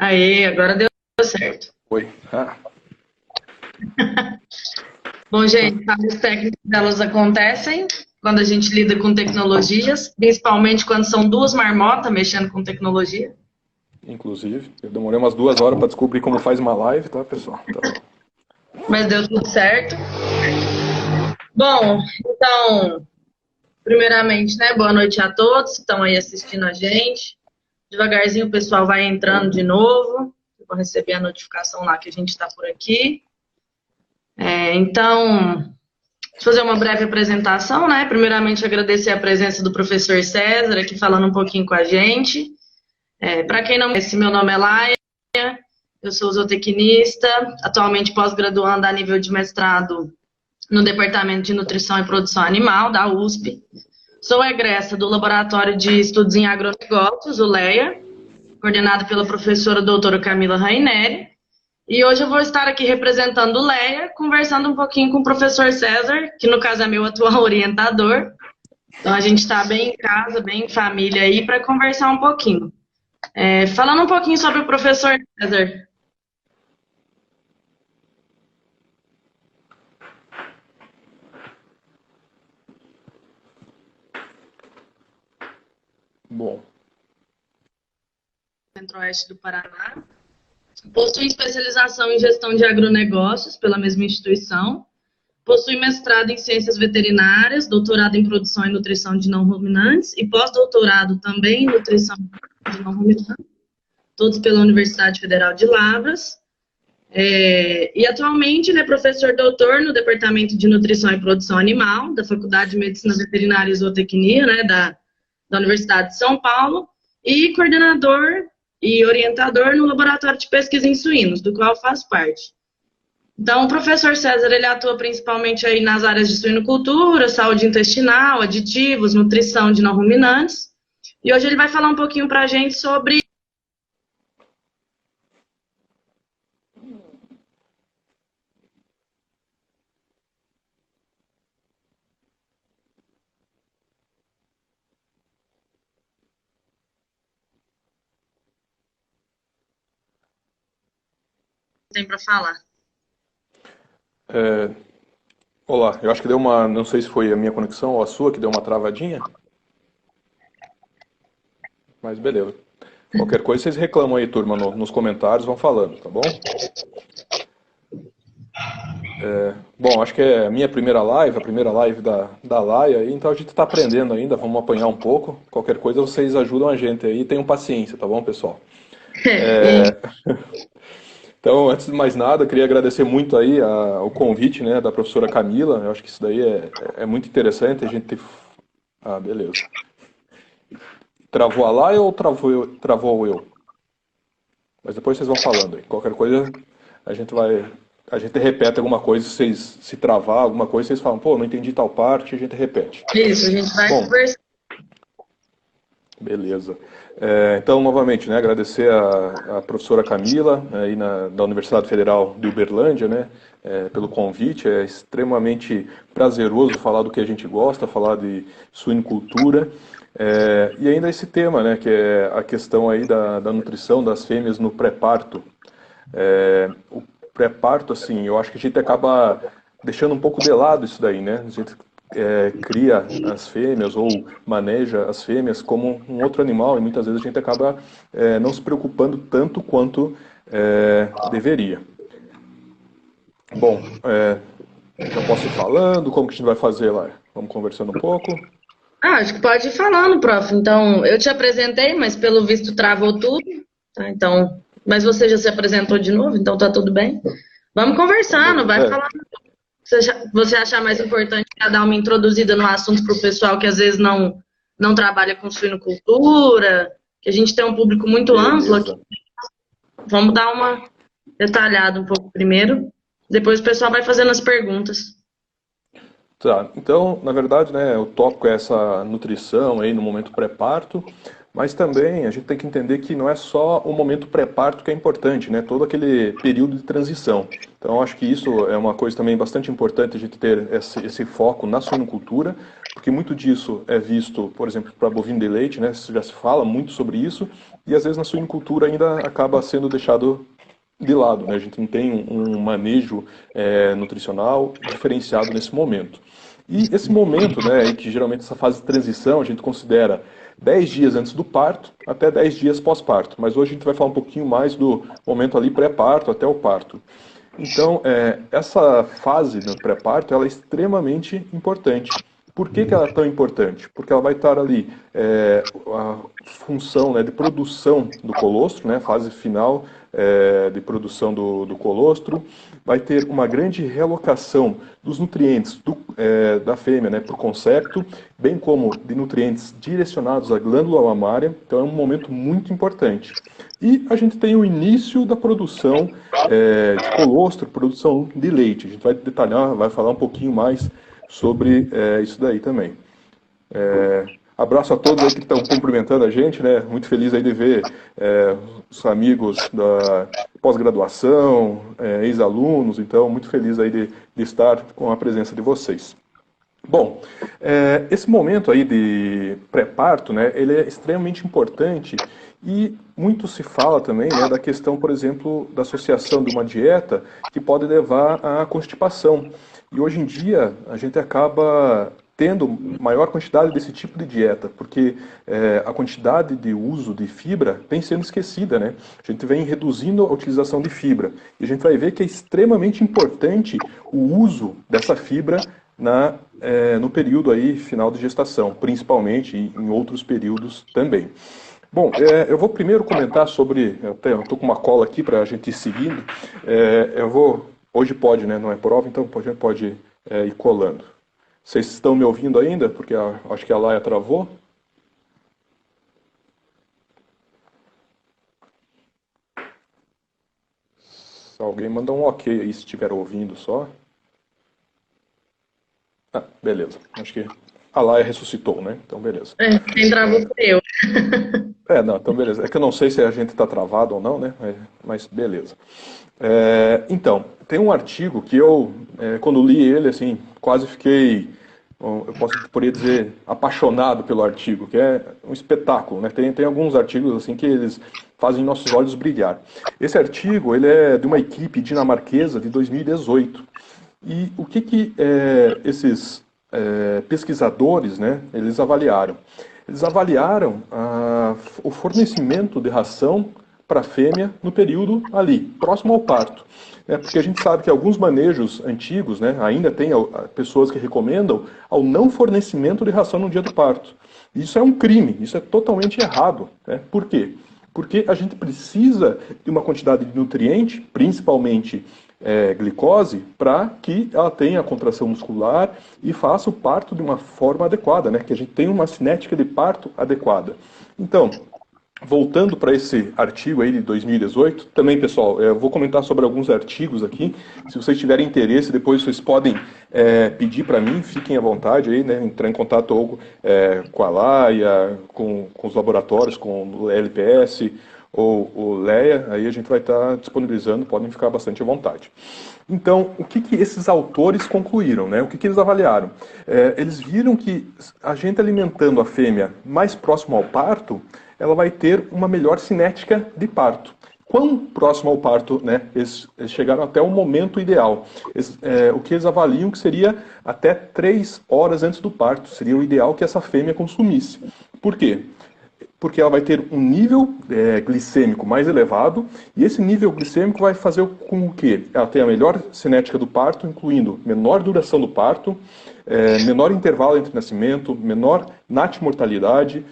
Aí, agora deu certo. Oi. Bom, gente, falhas técnicas delas acontecem quando a gente lida com tecnologias, principalmente quando são duas marmotas mexendo com tecnologia. Inclusive, eu demorei umas 2 horas para descobrir como faz uma live, tá, pessoal? Então, Mas deu tudo certo. Bom, então, primeiramente, né, boa noite a todos que estão aí assistindo a gente. Devagarzinho o pessoal vai entrando de novo. Eu vou receber a notificação lá que a gente está por aqui. Então, fazer uma breve apresentação, né? Primeiramente, agradecer a presença do professor César aqui falando um pouquinho com a gente. Para quem não me conhece, meu nome é Laia, eu sou zootecnista, atualmente pós-graduando a nível de mestrado no Departamento de Nutrição e Produção Animal, da USP. Sou egressa do Laboratório de Estudos em Agronegócios, o LEA, coordenado pela professora doutora Camila Raineri. E hoje eu vou estar aqui representando o LEA, conversando um pouquinho com o professor César, que no caso é meu atual orientador. Então a gente está bem em casa, bem em família aí, para conversar um pouquinho. Falando um pouquinho sobre o professor César. bom, Centro-Oeste do Paraná. Possui especialização em gestão de agronegócios pela mesma instituição. Possui mestrado em ciências veterinárias, doutorado em produção e nutrição de não ruminantes e pós-doutorado também em nutrição de não ruminantes, todos pela Universidade Federal de Lavras. E atualmente ele é professor doutor no Departamento de Nutrição e Produção Animal, da Faculdade de Medicina Veterinária e Zootecnia, né, da Universidade de São Paulo, e coordenador e orientador no Laboratório de Pesquisa em Suínos, do qual faz parte. Então, o professor César, ele atua principalmente aí nas áreas de suinocultura, saúde intestinal, aditivos, nutrição de não ruminantes, e hoje ele vai falar um pouquinho para a gente sobre o que tem para falar. é, olá, eu acho que deu uma, não sei se foi a minha conexão ou a sua que deu uma travadinha, mas beleza. Qualquer coisa vocês reclamam aí, turma, nos comentários, vão falando, tá bom? Bom, acho que é a minha primeira live, a primeira live da Laia, aí, então a gente está aprendendo ainda, vamos apanhar um pouco. Qualquer coisa vocês ajudam a gente aí, tenham paciência, tá bom, pessoal? E Então, antes de mais nada, queria agradecer muito aí o convite, né, da professora Camila. Eu acho que isso daí é muito interessante. A gente. Ah, beleza. Travou a Laia ou travou eu? Mas depois vocês vão falando aí. Qualquer coisa, a gente vai. A gente repete alguma coisa, se vocês se travar alguma coisa, vocês falam, pô, não entendi tal parte, a gente repete. isso, a gente vai Bom, conversar. beleza. Então, novamente, né, agradecer a professora Camila, aí da Universidade Federal de Uberlândia, né, pelo convite. É extremamente prazeroso falar do que a gente gosta, falar de suinicultura. E ainda esse tema, né, que é a questão aí da nutrição das fêmeas no pré-parto. O pré-parto, assim, eu acho que a gente acaba deixando um pouco de lado isso daí, né? A gente cria as fêmeas ou maneja as fêmeas como um outro animal e muitas vezes a gente acaba não se preocupando tanto quanto deveria. Bom, já posso ir falando, como que a gente vai fazer lá? Vamos conversando um pouco. Acho que pode ir falando, prof. Então, eu te apresentei, mas pelo visto travou tudo, tá? Então, mas você já se apresentou de novo, então tá tudo bem. Vamos Então, conversando, vai beleza. falando. Você achar mais importante é dar uma introduzida no assunto para o pessoal que às vezes não trabalha com suinocultura, que a gente tem um público muito amplo aqui. Beleza. Vamos dar uma detalhada um pouco primeiro, depois o pessoal vai fazendo as perguntas. Tá, então, na verdade, né, o tópico é essa nutrição aí no momento pré-parto. Mas também a gente tem que entender que não é só o momento pré-parto que é importante, né? Todo aquele período de transição. Então, acho que isso é uma coisa também bastante importante a gente ter esse foco na suinocultura, porque muito disso é visto, por exemplo, para bovino de leite, né? Já se fala muito sobre isso, e às vezes na suinocultura ainda acaba sendo deixado de lado, né? A gente não tem um manejo nutricional diferenciado nesse momento. E esse momento, né, em que geralmente essa fase de transição a gente considera 10 dias antes do parto até 10 dias pós-parto. Mas hoje a gente vai falar um pouquinho mais do momento ali pré-parto até o parto. Então, essa fase do pré-parto ela é extremamente importante. Por que ela é tão importante? Porque ela vai estar ali a função, né, de produção do colostro, né, fase final de produção do colostro, vai ter uma grande realocação dos nutrientes da fêmea, né, para o concepto, bem como de nutrientes direcionados à glândula mamária, então é um momento muito importante. E a gente tem o início da produção de colostro, produção de leite. A gente vai detalhar, vai falar um pouquinho mais sobre isso daí também. Abraço a todos aí que estão cumprimentando a gente, né? Muito feliz aí de ver os amigos da pós-graduação, ex-alunos, então muito feliz aí de estar com a presença de vocês. Bom, esse momento aí de pré-parto, né, ele é extremamente importante e muito se fala também, né, da questão, por exemplo, da associação de uma dieta que pode levar à constipação. E hoje em dia a gente acaba tendo maior quantidade desse tipo de dieta, porque a quantidade de uso de fibra vem sendo esquecida, né? A gente vem reduzindo a utilização de fibra. E a gente vai ver que é extremamente importante o uso dessa fibra no período aí final de gestação, principalmente e em outros períodos também. Bom, eu vou primeiro comentar sobre, eu estou com uma cola aqui para a gente ir seguindo, hoje pode, né, não é prova, então a gente pode ir colando. Vocês estão me ouvindo ainda? Porque acho que a Laia travou. Se alguém mandar um ok aí se estiver ouvindo só. Ah, beleza. Acho que a Laia ressuscitou, né? Então, beleza. Quem travou foi eu. Não, então beleza. É que eu não sei se a gente está travado ou não, né? Mas beleza. Então, tem um artigo que eu, quando li ele, assim, quase fiquei, eu poderia dizer, apaixonado pelo artigo, que é um espetáculo, né? Tem alguns artigos, assim, que eles fazem nossos olhos brilhar. Esse artigo, ele é de uma equipe dinamarquesa de 2018. E o que esses pesquisadores, né, eles avaliaram? Eles avaliaram o fornecimento de ração para a fêmea no período ali, próximo ao parto. Porque a gente sabe que alguns manejos antigos, né, ainda tem pessoas que recomendam ao não fornecimento de ração no dia do parto. Isso é um crime, isso é totalmente errado. Né? Por quê? Porque a gente precisa de uma quantidade de nutriente, principalmente glicose, para que ela tenha a contração muscular e faça o parto de uma forma adequada, né? Que a gente tenha uma cinética de parto adequada. Então, voltando para esse artigo aí de 2018, também, pessoal, eu vou comentar sobre alguns artigos aqui. Se vocês tiverem interesse, depois vocês podem pedir para mim, fiquem à vontade aí, né? Entrar em contato ou com a Laia, com os laboratórios, com o LPS, ou o LEA, aí a gente vai estar disponibilizando, podem ficar bastante à vontade. Então, o que esses autores concluíram, né? O que eles avaliaram? Eles viram que a gente alimentando a fêmea mais próximo ao parto, ela vai ter uma melhor cinética de parto. Quão próximo ao parto, né? Eles chegaram até o momento ideal. O que eles avaliam que seria até 3 horas antes do parto, seria o ideal que essa fêmea consumisse. Por quê? Porque ela vai ter um nível glicêmico mais elevado, e esse nível glicêmico vai fazer com que ela tenha a melhor cinética do parto, incluindo menor duração do parto, menor intervalo entre nascimento, menor natimortalidade,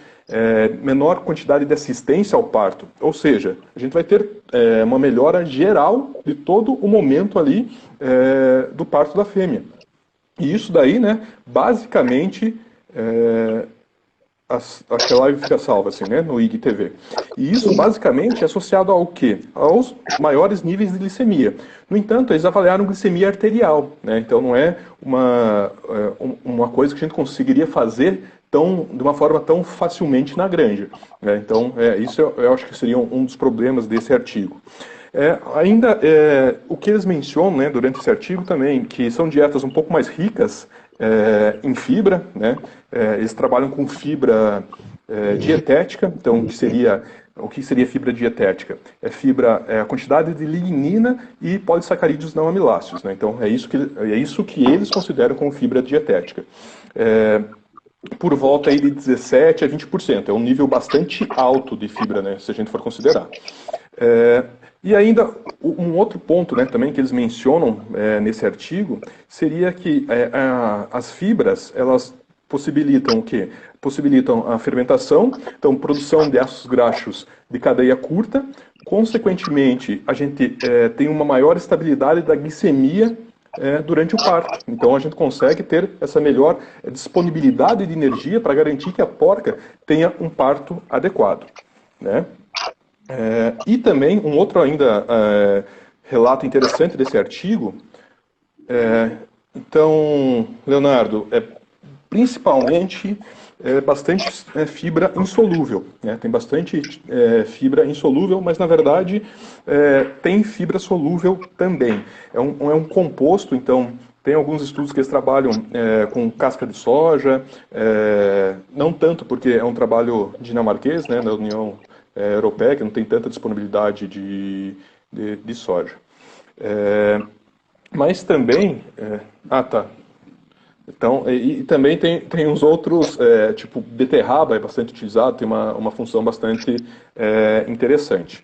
menor quantidade de assistência ao parto. Ou seja, a gente vai ter uma melhora geral de todo o momento ali do parto da fêmea. E isso daí, né, basicamente... a live fica salva, assim, né, no IGTV. E isso, basicamente, é associado ao quê? Aos maiores níveis de glicemia. No entanto, eles avaliaram glicemia arterial, né? Então não é uma coisa que a gente conseguiria fazer de uma forma tão facilmente na granja, né? Então, isso eu acho que seria um dos problemas desse artigo. O que eles mencionam, né, durante esse artigo também, que são dietas um pouco mais ricas em fibra, né? Eles trabalham com fibra dietética, então o que seria fibra dietética? A quantidade de lignina e polissacarídeos não amiláceos, né? Então é isso que eles consideram como fibra dietética. Por volta aí de 17 a 20%. É um nível bastante alto de fibra, né, se a gente for considerar. E ainda, um outro ponto, né, também que eles mencionam nesse artigo, seria que as fibras, elas possibilitam o quê? Possibilitam a fermentação, então produção de ácidos graxos de cadeia curta. Consequentemente, a gente tem uma maior estabilidade da glicemia durante o parto. Então a gente consegue ter essa melhor disponibilidade de energia para garantir que a porca tenha um parto adequado, né? E também um outro ainda relato interessante desse artigo. Então, Leonardo, principalmente bastante fibra insolúvel, né? Tem bastante fibra insolúvel, mas na verdade tem fibra solúvel também. É um composto, então tem alguns estudos que eles trabalham com casca de soja, não tanto porque é um trabalho dinamarquês, né, da União Europeia, que não tem tanta disponibilidade de soja. Mas também... tá. Então, e também tem uns outros, tipo beterraba é bastante utilizado, tem uma função bastante interessante.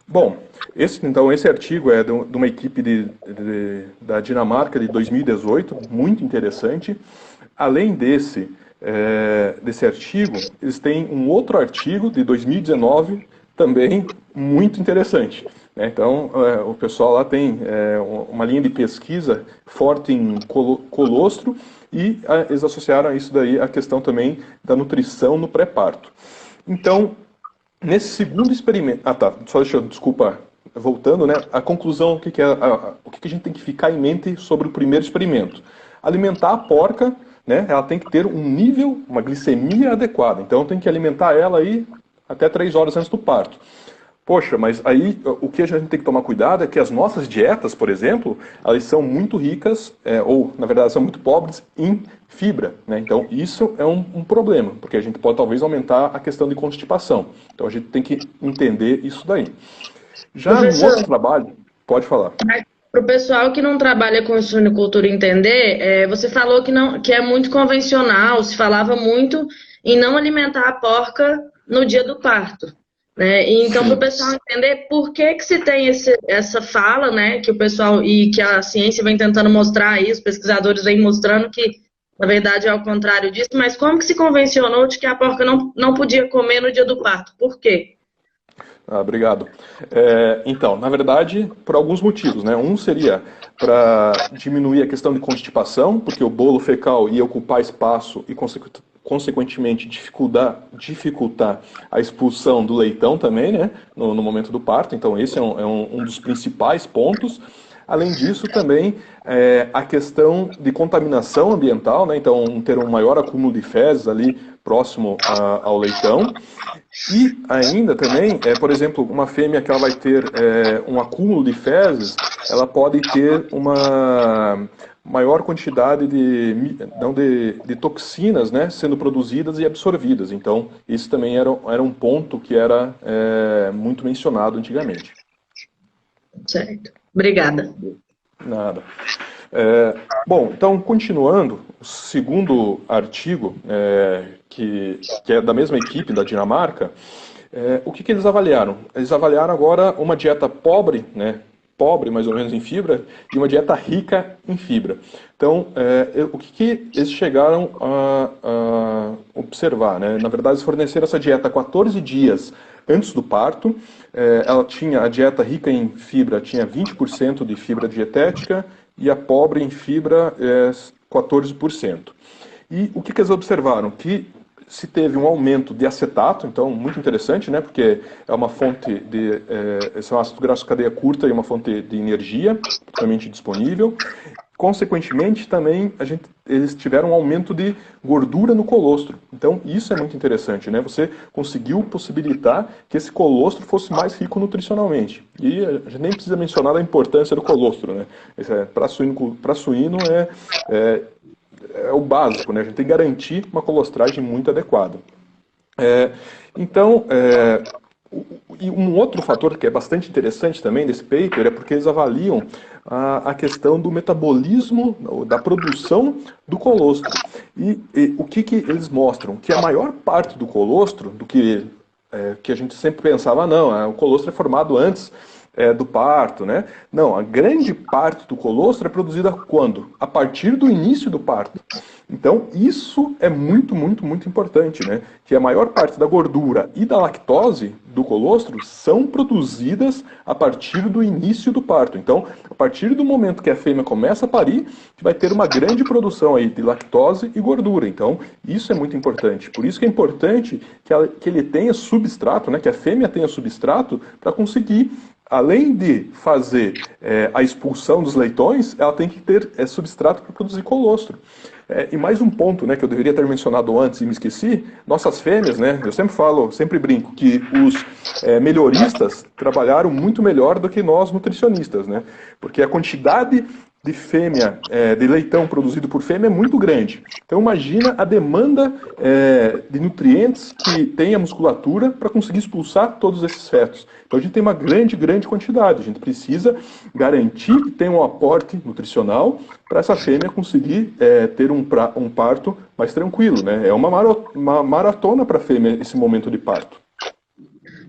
Bom, esse artigo é de uma equipe da Dinamarca de 2018, muito interessante. Além desse artigo, eles têm um outro artigo de 2019, também muito interessante. Então, o pessoal lá tem uma linha de pesquisa forte em colostro e eles associaram isso daí à questão também da nutrição no pré-parto. Então, nesse segundo experimento... desculpa, voltando, né? A conclusão, o que a gente tem que ficar em mente sobre o primeiro experimento? Alimentar a porca, né? Ela tem que ter um nível, uma glicemia adequada. Então, tem que alimentar ela aí até 3 horas antes do parto. Poxa, mas aí o que a gente tem que tomar cuidado é que as nossas dietas, por exemplo, elas são muito ricas, ou na verdade são muito pobres em fibra, né? Então isso é um problema, porque a gente pode talvez aumentar a questão de constipação. Então a gente tem que entender isso daí. Já no outro trabalho, pode falar. Para o pessoal que não trabalha com suinocultura entender, você falou que é muito convencional, se falava muito em não alimentar a porca no dia do parto. Né? Então, para o pessoal entender por que se tem essa fala, né, que o pessoal e que a ciência vem tentando mostrar aí, os pesquisadores vêm mostrando que, na verdade, é ao contrário disso, mas como que se convencionou de que a porca não podia comer no dia do parto? Por quê? Obrigado. Então, na verdade, por alguns motivos, né? Um seria para diminuir a questão de constipação, porque o bolo fecal ia ocupar espaço e, consequentemente, dificultar a expulsão do leitão também, né? No momento do parto. Então, esse é um dos principais pontos. Além disso, também a questão de contaminação ambiental, né? Então, ter um maior acúmulo de fezes ali próximo ao leitão. E ainda também, por exemplo, uma fêmea que ela vai ter um acúmulo de fezes, ela pode ter uma maior quantidade de toxinas, né, sendo produzidas e absorvidas. Então, isso também era um ponto que era muito mencionado antigamente. Certo. Obrigada. Nada. Bom, então, continuando, o segundo artigo, que é da mesma equipe da Dinamarca, o que eles avaliaram? Eles avaliaram agora uma dieta pobre, né, pobre mais ou menos em fibra, e uma dieta rica em fibra. Então, o que eles chegaram a observar? Né? Na verdade, eles forneceram essa dieta 14 dias antes do parto. A dieta rica em fibra tinha 20% de fibra dietética e a pobre em fibra 14%. E o que eles observaram? Que se teve um aumento de acetato, então muito interessante, né? Porque é uma fonte esse é um ácido graxo cadeia curta e uma fonte de energia totalmente disponível. consequentemente, também eles tiveram um aumento de gordura no colostro. Então, isso é muito interessante, né? Você conseguiu possibilitar que esse colostro fosse mais rico nutricionalmente. E a gente nem precisa mencionar a importância do colostro, né? Para suíno é o básico, né? A gente tem que garantir uma colostragem muito adequada. Então, e um outro fator que é bastante interessante também desse paper é porque eles avaliam a questão do metabolismo, da produção do colostro. E o que eles mostram? Que a maior parte do colostro, do que a gente sempre pensava, não, o colostro é formado antes do parto, né? Não, a grande parte do colostro é produzida quando? A partir do início do parto. Então, isso é muito, muito, muito importante, né? Que a maior parte da gordura e da lactose do colostro são produzidas a partir do início do parto. Então, a partir do momento que a fêmea começa a parir, vai ter uma grande produção aí de lactose e gordura. Então, isso é muito importante. Por isso que é importante que ele tenha substrato, né? Que a fêmea tenha substrato para conseguir, além de fazer a expulsão dos leitões, ela tem que ter substrato para produzir colostro. E mais um ponto, né, que eu deveria ter mencionado antes e me esqueci, nossas fêmeas, né, eu sempre falo, sempre brinco, que os melhoristas trabalharam muito melhor do que nós nutricionistas, né, porque a quantidade de fêmea, de leitão produzido por fêmea é muito grande. Então imagina a demanda de nutrientes que tem a musculatura para conseguir expulsar todos esses fetos. Então a gente tem uma grande, grande quantidade. A gente precisa garantir que tem um aporte nutricional para essa fêmea conseguir ter um parto mais tranquilo, né? É uma maratona para a fêmea esse momento de parto.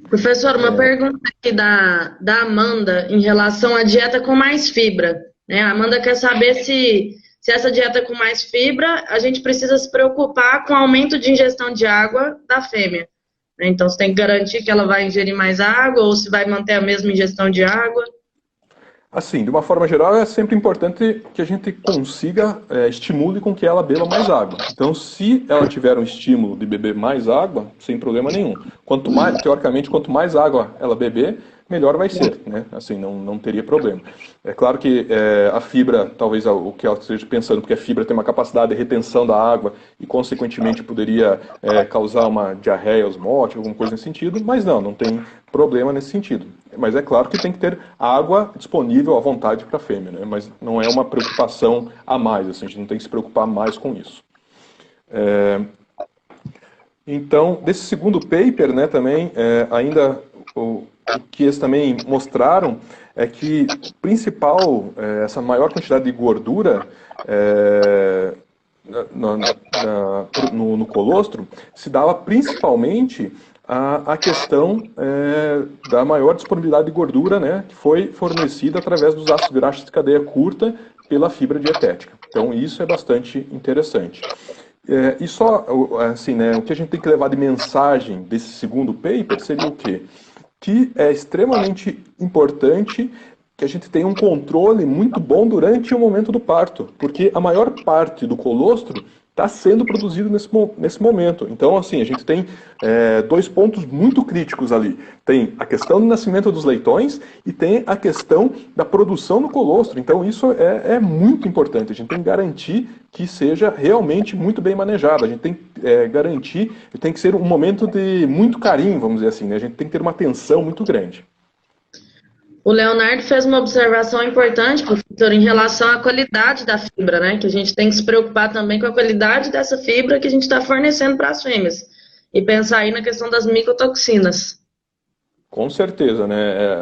Professor, uma pergunta aqui da Amanda em relação à dieta com mais fibra. A Amanda quer saber se essa dieta com mais fibra, a gente precisa se preocupar com o aumento de ingestão de água da fêmea. Então, você tem que garantir que ela vai ingerir mais água ou se vai manter a mesma ingestão de água? Assim, de uma forma geral, é sempre importante que a gente consiga, estimule com que ela beba mais água. Então, se ela tiver um estímulo de beber mais água, sem problema nenhum. Teoricamente, quanto mais água ela beber, melhor vai ser, né? Assim, não teria problema. É claro que a fibra, talvez o que ela esteja pensando, porque a fibra tem uma capacidade de retenção da água e, consequentemente, poderia causar uma diarreia osmótica, alguma coisa nesse sentido, mas não tem problema nesse sentido. Mas é claro que tem que ter água disponível à vontade para a fêmea, né? Mas não é uma preocupação a mais, assim, a gente não tem que se preocupar mais com isso. Então, desse segundo paper, né, também, ainda o que eles também mostraram é que essa maior quantidade de gordura no colostro se dava principalmente a questão da maior disponibilidade de gordura, né, que foi fornecida através dos ácidos graxos de cadeia curta pela fibra dietética. Então isso é bastante interessante. E só, assim, né, o que a gente tem que levar de mensagem desse segundo paper seria o quê? Que é extremamente importante que a gente tenha um controle muito bom durante o momento do parto, porque a maior parte do colostro está sendo produzido nesse momento. Então, assim, a gente tem dois pontos muito críticos ali. Tem a questão do nascimento dos leitões e tem a questão da produção do colostro. Então, isso é muito importante. A gente tem que garantir que seja realmente muito bem manejado. A gente tem que garantir, tem que ser um momento de muito carinho, vamos dizer assim, né? A gente tem que ter uma atenção muito grande. O Leonardo fez uma observação importante, professor, em relação à qualidade da fibra, né? Que a gente tem que se preocupar também com a qualidade dessa fibra que a gente está fornecendo para as fêmeas. E pensar aí na questão das micotoxinas. Com certeza, né?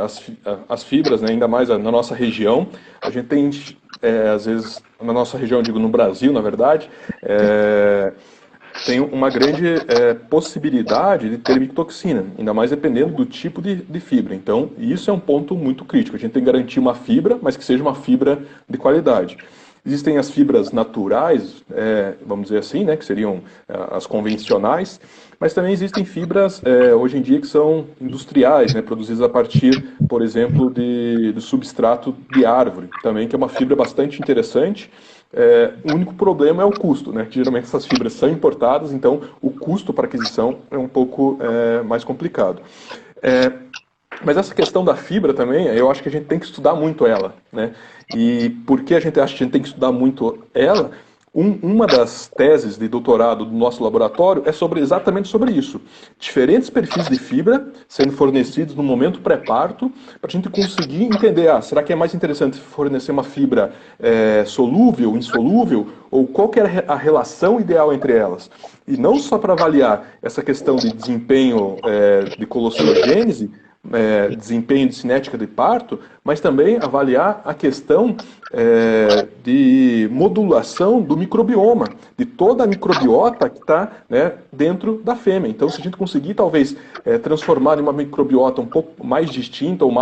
As fibras, né, ainda mais na nossa região, a gente tem, às vezes, na nossa região, digo no Brasil, na verdade, tem uma grande possibilidade de ter micotoxina, ainda mais dependendo do tipo de fibra. Então, isso é um ponto muito crítico. A gente tem que garantir uma fibra, mas que seja uma fibra de qualidade. Existem as fibras naturais, vamos dizer assim, né, que seriam as convencionais, mas também existem fibras, hoje em dia, que são industriais, né, produzidas a partir, por exemplo, do substrato de árvore, também, que é uma fibra bastante interessante. O único problema é o custo, né? Geralmente essas fibras são importadas, então o custo para aquisição é um pouco mais complicado. Mas essa questão da fibra também, eu acho que a gente tem que estudar muito ela, né? E por que a gente acha que a gente tem que estudar muito ela? Uma das teses de doutorado do nosso laboratório é exatamente sobre isso. Diferentes perfis de fibra sendo fornecidos no momento pré-parto, para a gente conseguir entender, será que é mais interessante fornecer uma fibra solúvel, insolúvel, ou qual que é a relação ideal entre elas? E não só para avaliar essa questão de desempenho de colostomogênese, desempenho de cinética de parto, mas também avaliar a questão de modulação do microbioma, de toda a microbiota que está, né, dentro da fêmea. Então, se a gente conseguir, talvez, transformar em uma microbiota um pouco mais distinta ou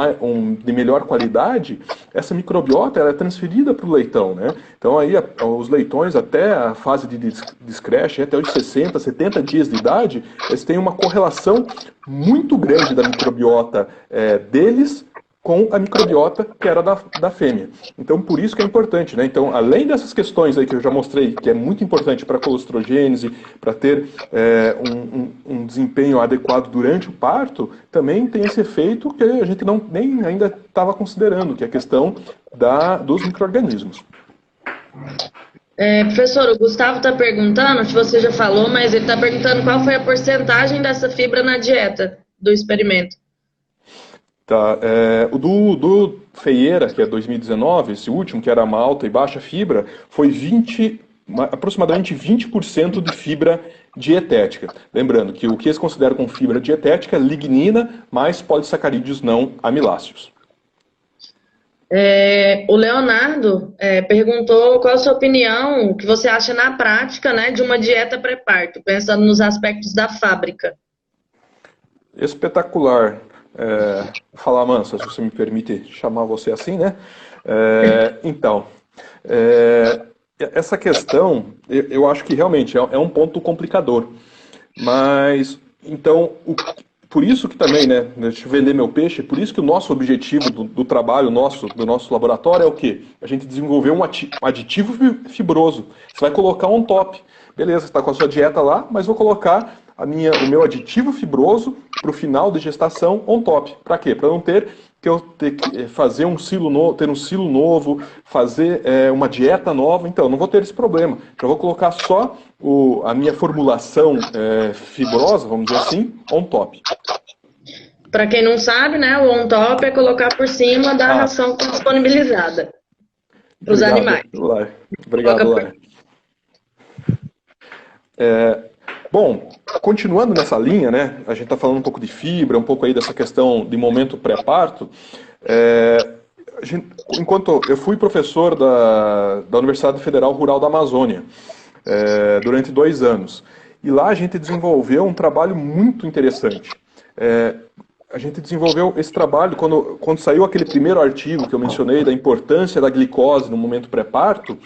de melhor qualidade, essa microbiota ela é transferida para o leitão, né? Então, aí, os leitões, até a fase de descreche, até os 60, 70 dias de idade, eles têm uma correlação muito grande da microbiota deles com a microbiota que era da fêmea. Então, por isso que é importante, né? Então, além dessas questões aí que eu já mostrei, que é muito importante para a colostrogênese, para ter um desempenho adequado durante o parto, também tem esse efeito que a gente nem ainda estava considerando, que é a questão dos micro-organismos. Professor, o Gustavo está perguntando, se você já falou, mas ele está perguntando qual foi a porcentagem dessa fibra na dieta do experimento. Tá, o do Feieira, que é 2019, esse último, que era uma alta e baixa fibra, foi aproximadamente 20% de fibra dietética. Lembrando que o que eles consideram como fibra dietética é lignina mais polissacarídeos não amiláceos. O Leonardo perguntou qual a sua opinião, o que você acha na prática, né, de uma dieta pré-parto, pensando nos aspectos da fábrica. Espetacular. Falar, Mansa, se você me permite chamar você assim, né? Então, essa questão, eu acho que realmente é um ponto complicador. Mas, então, por isso que também, né, deixa eu vender meu peixe, por isso que o nosso objetivo do trabalho do nosso laboratório é o quê? A gente desenvolver um aditivo fibroso. Você vai colocar on top. Beleza, você está com a sua dieta lá, mas vou colocar o meu aditivo fibroso para o final de gestação on top. Para quê? Para não ter que fazer ter um silo novo, fazer uma dieta nova. Então, não vou ter esse problema. Já vou colocar só a minha formulação fibrosa, vamos dizer assim, on top. Para quem não sabe, né, o on top é colocar por cima da ração disponibilizada para os animais. Obrigado, Lara. Bom, continuando nessa linha, né, a gente está falando um pouco de fibra, um pouco aí dessa questão de momento pré-parto. Enquanto eu fui professor da Universidade Federal Rural da Amazônia durante 2 anos, e lá a gente desenvolveu um trabalho muito interessante. A gente desenvolveu esse trabalho quando saiu aquele primeiro artigo que eu mencionei da importância da glicose no momento pré-parto.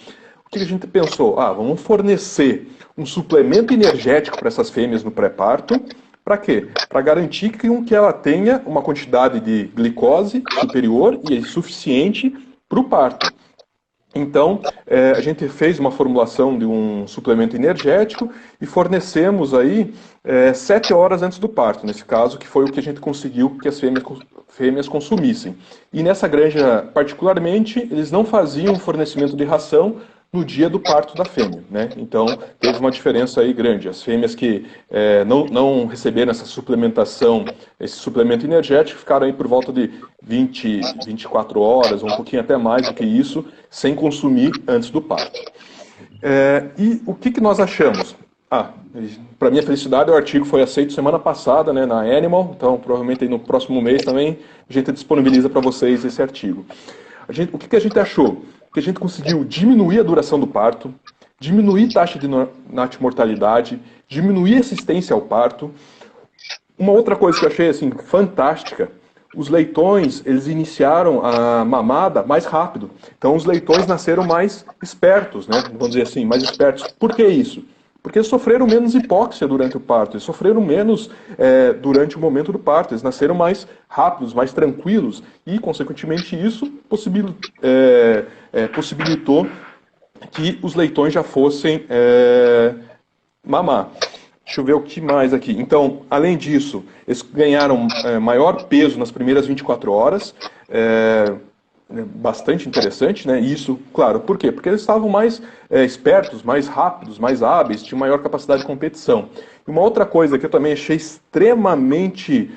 O que a gente pensou? Vamos fornecer um suplemento energético para essas fêmeas no pré-parto. Para quê? Para garantir que ela tenha uma quantidade de glicose superior e suficiente para o parto. Então, a gente fez uma formulação de um suplemento energético e fornecemos aí 7 horas antes do parto, nesse caso, que foi o que a gente conseguiu que as fêmeas consumissem. E nessa granja, particularmente, eles não faziam fornecimento de ração no dia do parto da fêmea, né? Então, teve uma diferença aí grande. As fêmeas que não receberam essa suplementação, esse suplemento energético, ficaram aí por volta de 24 horas, um pouquinho até mais do que isso, sem consumir antes do parto. E o que nós achamos? Para minha felicidade, o artigo foi aceito semana passada, né, na Animal, então provavelmente aí no próximo mês também a gente disponibiliza para vocês esse artigo. O que a gente achou? Que a gente conseguiu diminuir a duração do parto, diminuir a taxa de natimortalidade, diminuir a assistência ao parto. Uma outra coisa que eu achei assim, fantástica, os leitões eles iniciaram a mamada mais rápido. Então os leitões nasceram mais espertos, né? Vamos dizer assim, mais espertos. Por que isso? Porque eles sofreram menos hipóxia durante o parto, eles sofreram menos durante o momento do parto, eles nasceram mais rápidos, mais tranquilos, e, consequentemente, isso possibilitou que os leitões já fossem mamar. Deixa eu ver o que mais aqui. Então, além disso, eles ganharam maior peso nas primeiras 24 horas, bastante interessante, né? Isso, claro, por quê? Porque eles estavam mais espertos, mais rápidos, mais hábeis, tinham maior capacidade de competição. E uma outra coisa que eu também achei extremamente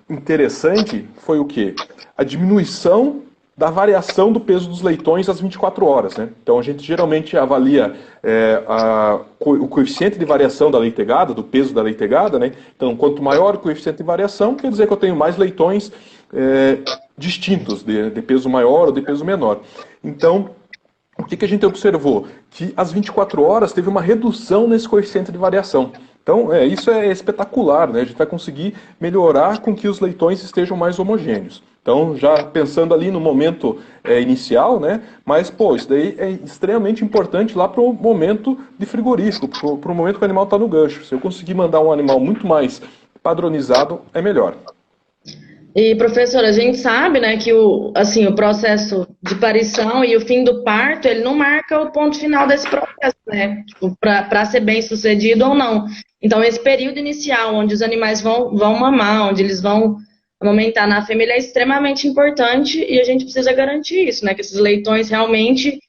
interessante foi o quê? A diminuição da variação do peso dos leitões às 24 horas. Né? Então, a gente geralmente avalia o coeficiente de variação da leitegada, do peso da leitegada. Né? Então, quanto maior o coeficiente de variação, quer dizer que eu tenho mais leitões distintos, de peso maior ou de peso menor. Então, o que a gente observou? Que às 24 horas teve uma redução nesse coeficiente de variação. Então, isso é espetacular, né? A gente vai conseguir melhorar com que os leitões estejam mais homogêneos. Então, já pensando ali no momento inicial, né? Mas, pô, isso daí é extremamente importante lá para o momento de frigorífico, para o momento que o animal está no gancho. Se eu conseguir mandar um animal muito mais padronizado, é melhor. E, professor, a gente sabe, né, que o processo de parição e o fim do parto, ele não marca o ponto final desse processo, né, tipo, para ser bem sucedido ou não. Então, esse período inicial, onde os animais vão mamar, onde eles vão amamentar na fêmea, ele é extremamente importante e a gente precisa garantir isso, né, que esses leitões realmente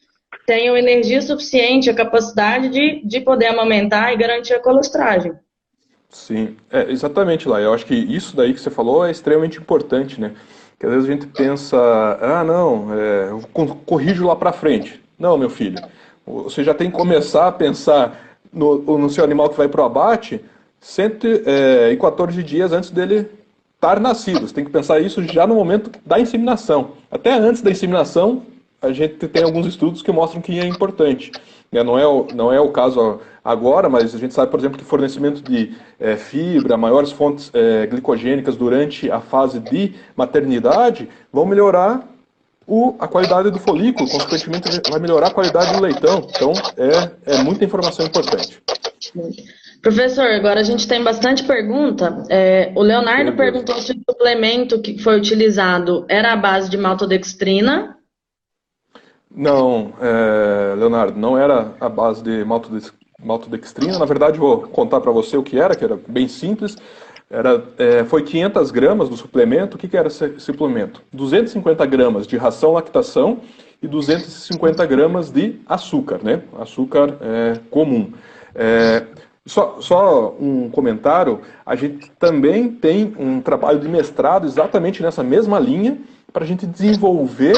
tenham energia suficiente, a capacidade de poder amamentar e garantir a colostragem. Sim, exatamente, lá. Eu acho que isso daí que você falou é extremamente importante, né? Que às vezes a gente pensa, não, eu corrijo lá para frente. Não, meu filho, você já tem que começar a pensar no seu animal que vai para o abate 114 dias antes dele estar nascido. Você tem que pensar isso já no momento da inseminação. Até antes da inseminação, a gente tem alguns estudos que mostram que é importante. Não é o caso agora, mas a gente sabe, por exemplo, que fornecimento de fibra, maiores fontes glicogênicas durante a fase de maternidade vão melhorar a qualidade do folículo, consequentemente vai melhorar a qualidade do leitão. Então, é muita informação importante. Professor, agora a gente tem bastante pergunta. O Leonardo perguntou se o suplemento que foi utilizado era à base de maltodextrina. Não, Leonardo, não era a base de maltodextrina. Na verdade, vou contar para você o que era bem simples. Foi 500 gramas do suplemento. O que era esse suplemento? 250 gramas de ração lactação e 250 gramas de açúcar, né? Açúcar comum. Só um comentário, a gente também tem um trabalho de mestrado exatamente nessa mesma linha, para a gente desenvolver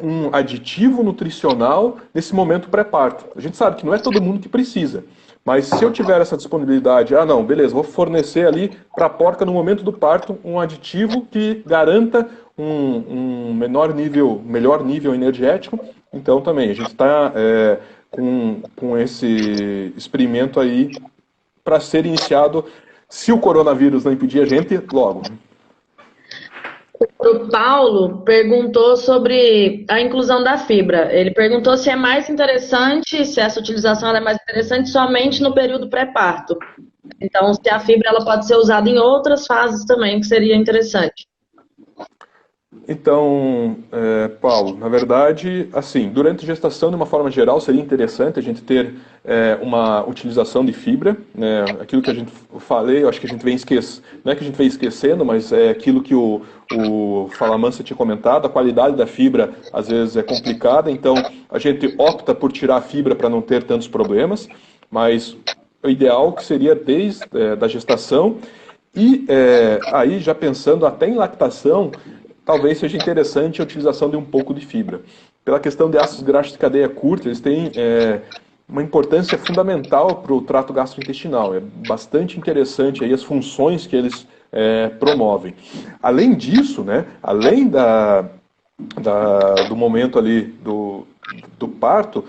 um aditivo nutricional nesse momento pré-parto. A gente sabe que não é todo mundo que precisa, mas se eu tiver essa disponibilidade, não, beleza, vou fornecer ali para a porca no momento do parto um aditivo que garanta um melhor nível energético, então também a gente está com esse experimento aí para ser iniciado, se o coronavírus não impedir a gente, logo. O Paulo perguntou sobre a inclusão da fibra. Ele perguntou se é mais interessante, se essa utilização é mais interessante somente no período pré-parto. Então, se a fibra ela pode ser usada em outras fases também, que seria interessante. Então, Paulo, na verdade, assim, durante a gestação, de uma forma geral, seria interessante a gente ter uma utilização de fibra, né? Aquilo que a gente falei, eu acho que a gente vem esquecendo, não é que a gente vem esquecendo, mas é aquilo que o Falamansa tinha comentado, a qualidade da fibra às vezes é complicada, então a gente opta por tirar a fibra para não ter tantos problemas, mas o ideal que seria desde da gestação e aí já pensando até em lactação, talvez seja interessante a utilização de um pouco de fibra. Pela questão de ácidos graxos de cadeia curta, eles têm uma importância fundamental para o trato gastrointestinal. É bastante interessante aí as funções que eles promovem. Além disso, né, além do momento ali do parto,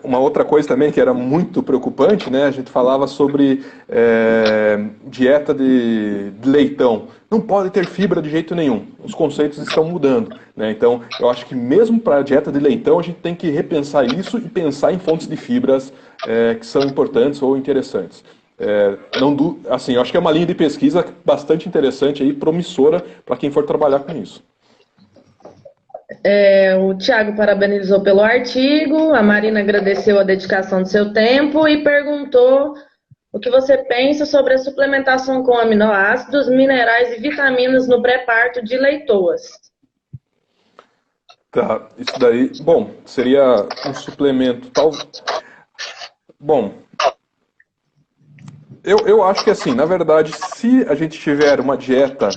uma outra coisa também que era muito preocupante, né, a gente falava sobre dieta de leitão. Não pode ter fibra de jeito nenhum. Os conceitos estão mudando, né? Então, eu acho que mesmo para a dieta de leitão, a gente tem que repensar isso e pensar em fontes de fibras que são importantes ou interessantes. Assim, eu acho que é uma linha de pesquisa bastante interessante e promissora para quem for trabalhar com isso. O Thiago parabenizou pelo artigo, a Marina agradeceu a dedicação do seu tempo e perguntou O que você pensa sobre a suplementação com aminoácidos, minerais e vitaminas no pré-parto de leitoas? Tá, isso daí, bom, seria um suplemento tal. Bom, eu acho que assim, na verdade, se a gente tiver uma dieta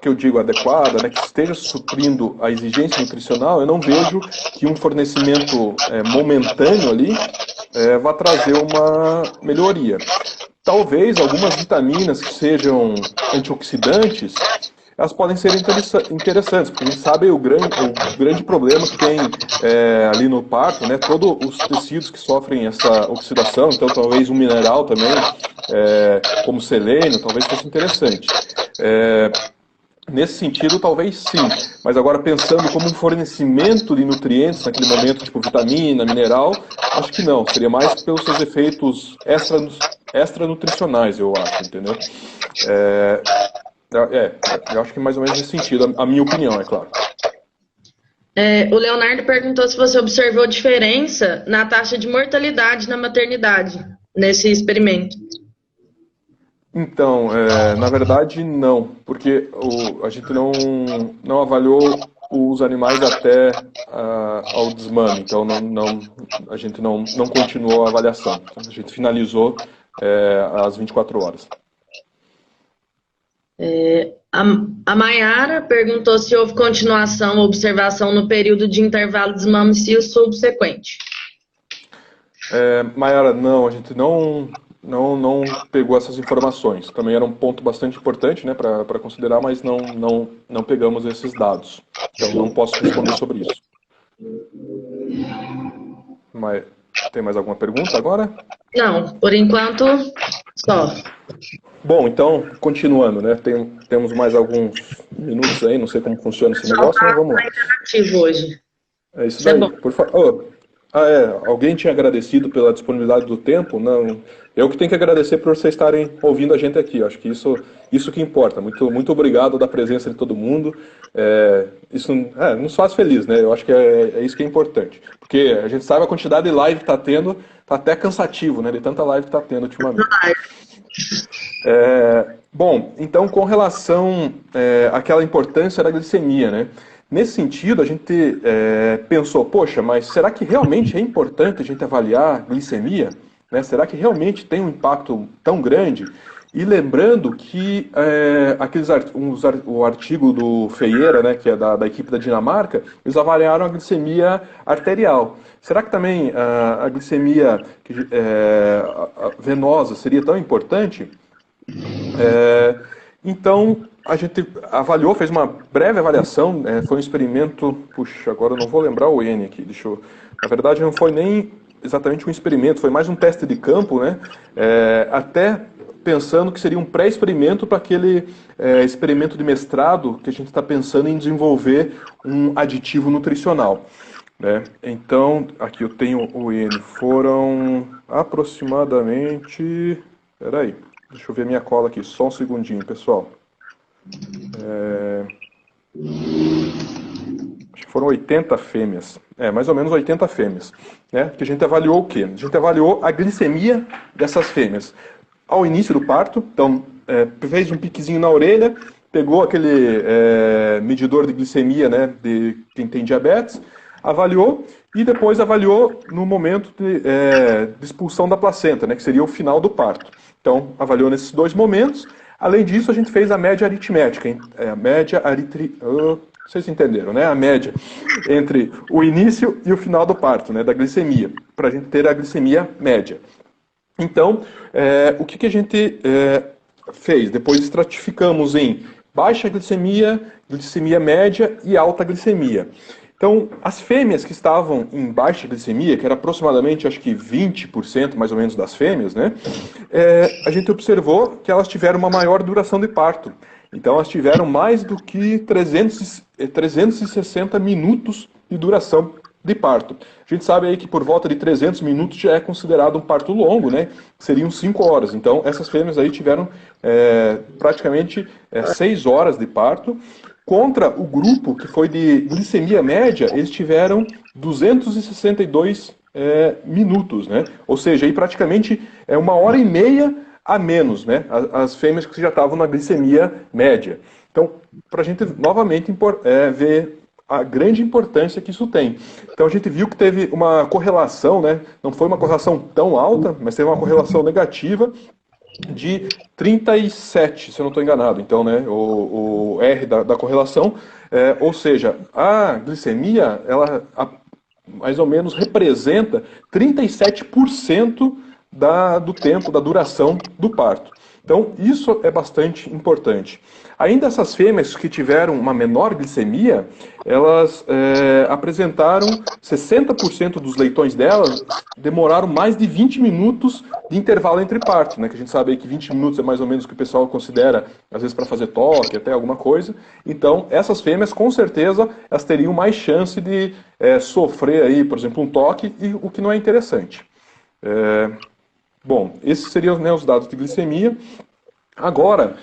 que eu digo adequada, né, que esteja suprindo a exigência nutricional, eu não vejo que um fornecimento momentâneo ali vá trazer uma melhoria. Talvez algumas vitaminas que sejam antioxidantes, elas podem ser interessantes, porque a gente sabe o grande problema que tem ali no parto, né, todos os tecidos que sofrem essa oxidação, então talvez um mineral também, como selênio, talvez fosse interessante. Nesse sentido, talvez sim, mas agora pensando como um fornecimento de nutrientes naquele momento, tipo vitamina, mineral, acho que não, seria mais pelos seus efeitos extra-nutricionais, eu acho, entendeu? Eu acho que mais ou menos nesse sentido, a minha opinião, é claro. O Leonardo perguntou se você observou diferença na taxa de mortalidade na maternidade, nesse experimento. Então, na verdade, não, porque a gente não avaliou os animais até ao desmame, então a gente não continuou a avaliação. A gente finalizou às 24 horas. A Mayara perguntou se houve continuação ou observação no período de intervalo desmame-cio subsequente. Mayara, não, a gente não pegou essas informações. Também era um ponto bastante importante, né, para considerar, mas não pegamos esses dados. Então não posso responder sobre isso. Mas tem mais alguma pergunta agora? Não, por enquanto, só. Bom, então, continuando, né? Temos mais alguns minutos aí, não sei como funciona esse negócio, mas vamos lá. Hoje. É isso daí. Por favor. Alguém tinha agradecido pela disponibilidade do tempo? Não. Eu que tenho que agradecer por vocês estarem ouvindo a gente aqui. Acho que isso que importa. Muito obrigado da presença de todo mundo. Isso nos faz feliz, né? Eu acho que é isso que é importante. Porque a gente sabe a quantidade de live que está tendo, está até cansativo, né? De tanta live que está tendo ultimamente. Bom, então com relação àquela importância da glicemia, né? Nesse sentido, a gente pensou, poxa, mas será que realmente é importante a gente avaliar a glicemia? Né? Será que realmente tem um impacto tão grande? E lembrando que o artigo do Feieira, né, que é da equipe da Dinamarca, eles avaliaram a glicemia arterial. Será que também a glicemia venosa seria tão importante? Então, a gente avaliou, fez uma breve avaliação, foi um experimento, puxa, agora eu não vou lembrar o N aqui, na verdade não foi nem exatamente um experimento, foi mais um teste de campo, né, até pensando que seria um pré-experimento para aquele experimento de mestrado que a gente está pensando em desenvolver um aditivo nutricional. Né? Então, aqui eu tenho o N, foram aproximadamente, peraí, deixa eu ver minha cola aqui, só um segundinho, pessoal. Acho que foram 80 fêmeas, mais ou menos 80 fêmeas, né? Que a gente avaliou o quê? A gente avaliou a glicemia dessas fêmeas ao início do parto, então fez um piquezinho na orelha, pegou aquele medidor de glicemia, né, de quem tem diabetes, avaliou e depois avaliou no momento de expulsão da placenta, né, que seria o final do parto. Então, avaliou nesses dois momentos. Além disso, a gente fez a média aritmética, vocês entenderam, né? A média entre o início e o final do parto, né, da glicemia, para a gente ter a glicemia média. Então, o que a gente fez? Depois estratificamos em baixa glicemia, glicemia média e alta glicemia. Então, as fêmeas que estavam em baixa glicemia, que era aproximadamente, acho que 20% mais ou menos das fêmeas, né, a gente observou que elas tiveram uma maior duração de parto. Então, elas tiveram mais do que 360 minutos de duração de parto. A gente sabe aí que por volta de 300 minutos já é considerado um parto longo, né? Seriam 5 horas. Então, essas fêmeas aí tiveram praticamente 6 horas de parto. Contra o grupo que foi de glicemia média, eles tiveram 262 minutos, né? Ou seja, aí praticamente é 1h30 a menos, né? As fêmeas que já estavam na glicemia média. Então, para a gente novamente ver a grande importância que isso tem. Então a gente viu que teve uma correlação, né? Não foi uma correlação tão alta, mas teve uma correlação negativa de 37, se eu não estou enganado. Então, né, o R da correlação, ou seja, a glicemia, ela mais ou menos representa 37% do tempo, da duração do parto. Então, isso é bastante importante. Ainda essas fêmeas que tiveram uma menor glicemia, elas apresentaram 60% dos leitões delas demoraram mais de 20 minutos de intervalo entre partos, né? Que a gente sabe aí que 20 minutos é mais ou menos o que o pessoal considera, às vezes, para fazer toque, até alguma coisa. Então, essas fêmeas, com certeza, elas teriam mais chance de sofrer aí, por exemplo, um toque, e o que não é interessante. Bom, esses seriam, né, os dados de glicemia. Agora,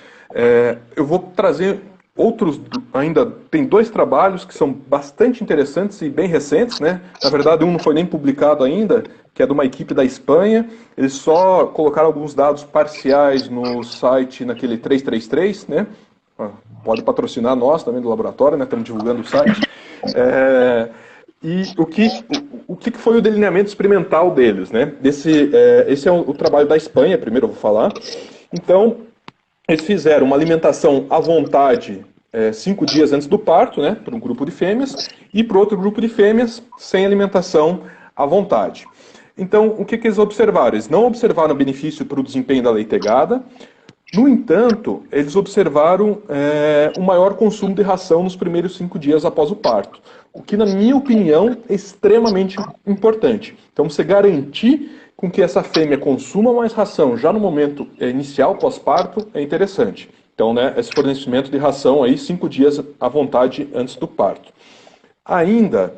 eu vou trazer outros, ainda tem 2 trabalhos que são bastante interessantes e bem recentes, né? Na verdade, um não foi nem publicado ainda, que é de uma equipe da Espanha. Eles só colocaram alguns dados parciais no site, naquele 333, né? Pode patrocinar nós também do laboratório, né? Estamos divulgando o site. E o que foi o delineamento experimental deles, né? Esse é o trabalho da Espanha, primeiro eu vou falar. Então, eles fizeram uma alimentação à vontade 5 dias antes do parto, né? Para um grupo de fêmeas, e para outro grupo de fêmeas sem alimentação à vontade. Então, o que eles observaram? Eles não observaram benefício para o desempenho da leitegada. No entanto, eles observaram um maior consumo de ração nos primeiros 5 dias após o parto, o que, na minha opinião, é extremamente importante. Então, você garantir com que essa fêmea consuma mais ração já no momento inicial, pós-parto, é interessante. Então, né, esse fornecimento de ração aí 5 dias à vontade antes do parto. Ainda,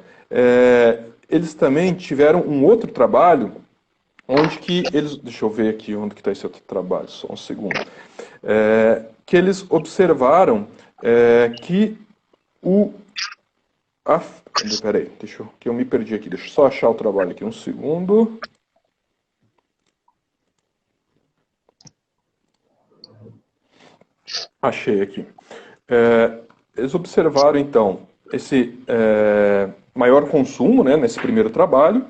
eles também tiveram um outro trabalho onde que eles... Deixa eu ver aqui onde que está esse outro trabalho, só um segundo. Que eles observaram que peraí, que eu me perdi aqui. Deixa eu só achar o trabalho aqui, um segundo. Achei aqui. Eles observaram, então, esse maior consumo, né, nesse primeiro trabalho.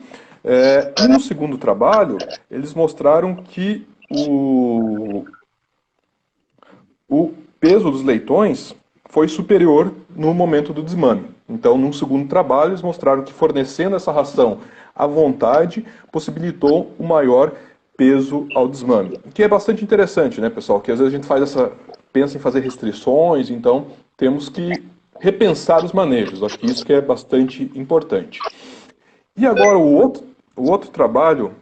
E no segundo trabalho, eles mostraram que o peso dos leitões foi superior no momento do desmame. Então, num segundo trabalho, eles mostraram que fornecendo essa ração à vontade possibilitou um maior peso ao desmame. O que é bastante interessante, né, pessoal? Que às vezes a gente pensa em fazer restrições, então temos que repensar os manejos. Acho que isso que é bastante importante. E agora o outro trabalho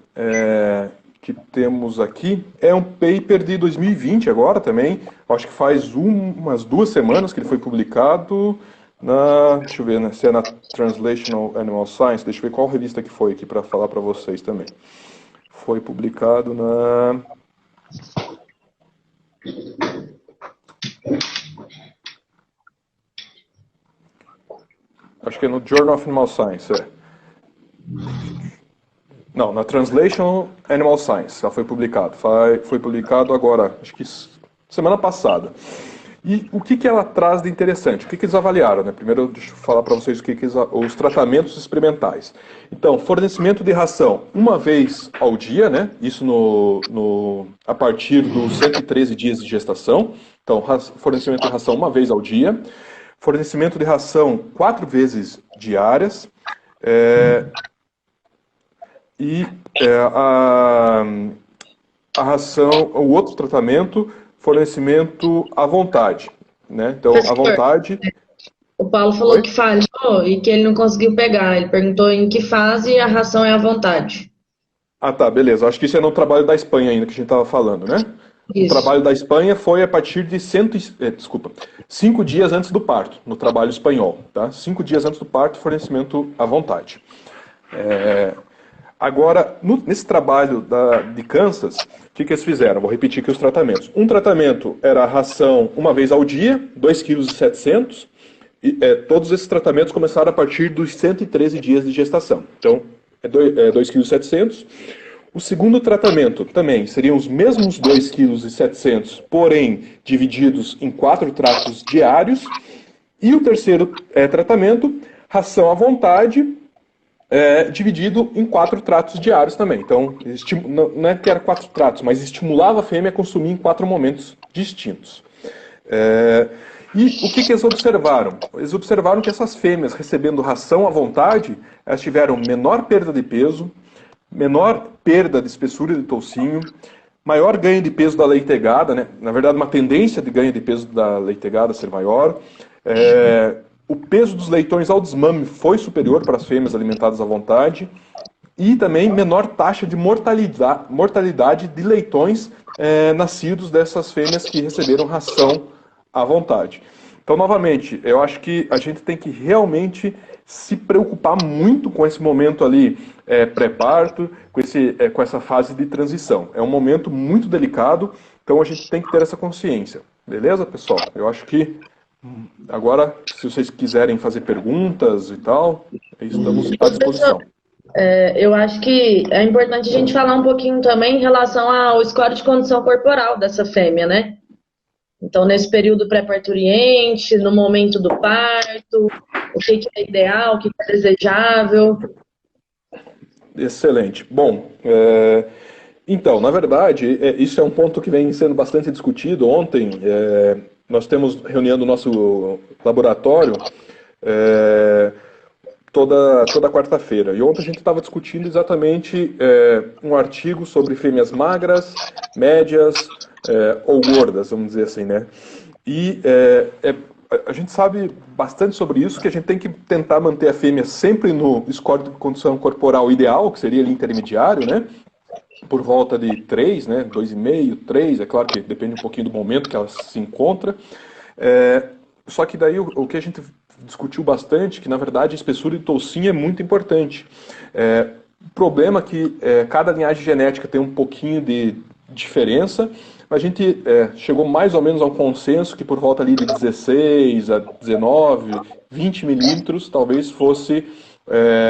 que temos aqui é um paper de 2020 agora também. Acho que faz umas 2 semanas que ele foi publicado deixa eu ver, né, se é na Translational Animal Science. Deixa eu ver qual revista que foi aqui para falar para vocês também. Foi publicado na... Acho que é no Journal of Animal Science, Não, na Translational Animal Science, já foi publicado. Foi publicado agora, acho que semana passada. E o que ela traz de interessante? O que eles avaliaram, né? Primeiro, deixa eu falar para vocês os tratamentos experimentais. Então, fornecimento de ração 1 vez ao dia, né? Isso a partir dos 113 dias de gestação. Então, fornecimento de ração 1 vez ao dia. Fornecimento de ração 4 vezes diárias. A ração, o outro tratamento, fornecimento à vontade, né? Então, à vontade... O Paulo falou que falhou e que ele não conseguiu pegar. Ele perguntou em que fase a ração é à vontade. Ah, tá, beleza. Acho que isso é no trabalho da Espanha ainda que a gente estava falando, né? Isso. O trabalho da Espanha foi a partir de 5 dias antes do parto, no trabalho espanhol, tá? 5 dias antes do parto, fornecimento à vontade. Agora, nesse trabalho de Kansas, o que eles fizeram? Vou repetir aqui os tratamentos. Um tratamento era a ração 1 vez ao dia, 2,7 kg. Todos esses tratamentos começaram a partir dos 113 dias de gestação. Então, é 2,7 kg. O segundo tratamento também seriam os mesmos 2,7 kg, porém divididos em 4 tratos diários. E o terceiro tratamento, ração à vontade, dividido em 4 tratos diários também. Então, não é que era 4 tratos, mas estimulava a fêmea a consumir em 4 momentos distintos. E o que eles observaram? Eles observaram que essas fêmeas recebendo ração à vontade, elas tiveram menor perda de peso, menor perda de espessura de toucinho, maior ganho de peso da leitegada, né? Na verdade, uma tendência de ganho de peso da leitegada ser maior. O peso dos leitões ao desmame foi superior para as fêmeas alimentadas à vontade e também menor taxa de mortalidade de leitões nascidos dessas fêmeas que receberam ração à vontade. Então, novamente, eu acho que a gente tem que realmente se preocupar muito com esse momento ali pré-parto, com essa fase de transição. É um momento muito delicado, então a gente tem que ter essa consciência. Beleza, pessoal? Eu acho que agora, se vocês quiserem fazer perguntas e tal, estamos à disposição. Eu acho que é importante a gente falar um pouquinho também em relação ao score de condição corporal dessa fêmea, né? Então, nesse período pré-parturiente, no momento do parto, o que é ideal, o que é desejável. Excelente. Bom, então, na verdade, isso é um ponto que vem sendo bastante discutido. Ontem, nós temos reunião do nosso laboratório toda quarta-feira. E ontem a gente estava discutindo exatamente um artigo sobre fêmeas magras, médias ou gordas, vamos dizer assim, né? E a gente sabe bastante sobre isso, que a gente tem que tentar manter a fêmea sempre no score de condição corporal ideal, que seria ali intermediário, né? Por volta de 3, né? 2,5, 3, é claro que depende um pouquinho do momento que ela se encontra. Só que daí o que a gente discutiu bastante, que na verdade a espessura de toucinha é muito importante. O problema é que cada linhagem genética tem um pouquinho de diferença, mas a gente chegou mais ou menos a um consenso que por volta ali de 16 a 19, 20 milímetros talvez fosse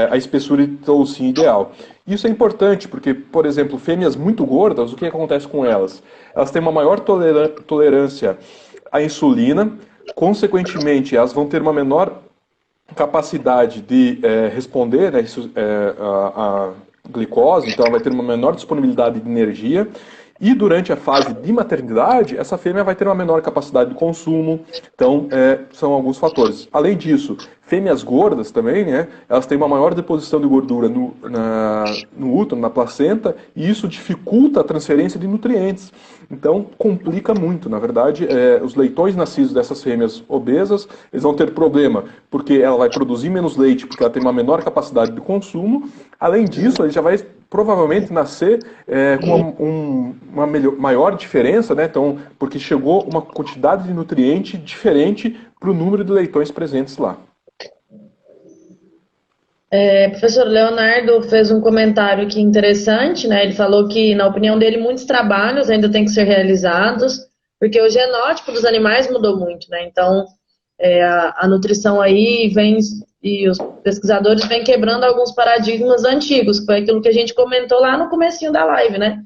a espessura de toucinha ideal. Isso é importante porque, por exemplo, fêmeas muito gordas, o que acontece com elas? Elas têm uma maior tolerância à insulina, consequentemente elas vão ter uma menor capacidade de responder, né, a glicose, então ela vai ter uma menor disponibilidade de energia. E durante a fase de maternidade, essa fêmea vai ter uma menor capacidade de consumo. Então, são alguns fatores. Além disso, fêmeas gordas também, né? Elas têm uma maior deposição de gordura no útero, na placenta, e isso dificulta a transferência de nutrientes. Então, complica muito. Na verdade, os leitões nascidos dessas fêmeas obesas, eles vão ter problema, porque ela vai produzir menos leite, porque ela tem uma menor capacidade de consumo. Além disso, ele já vai provavelmente nascer com uma maior diferença, né? Então, porque chegou uma quantidade de nutriente diferente para o número de leitões presentes lá. Professor Leonardo fez um comentário aqui interessante, né? Ele falou que, na opinião dele, muitos trabalhos ainda têm que ser realizados, porque o genótipo dos animais mudou muito, né? Então, a nutrição aí vem, e os pesquisadores vêm quebrando alguns paradigmas antigos, que foi aquilo que a gente comentou lá no comecinho da live, né?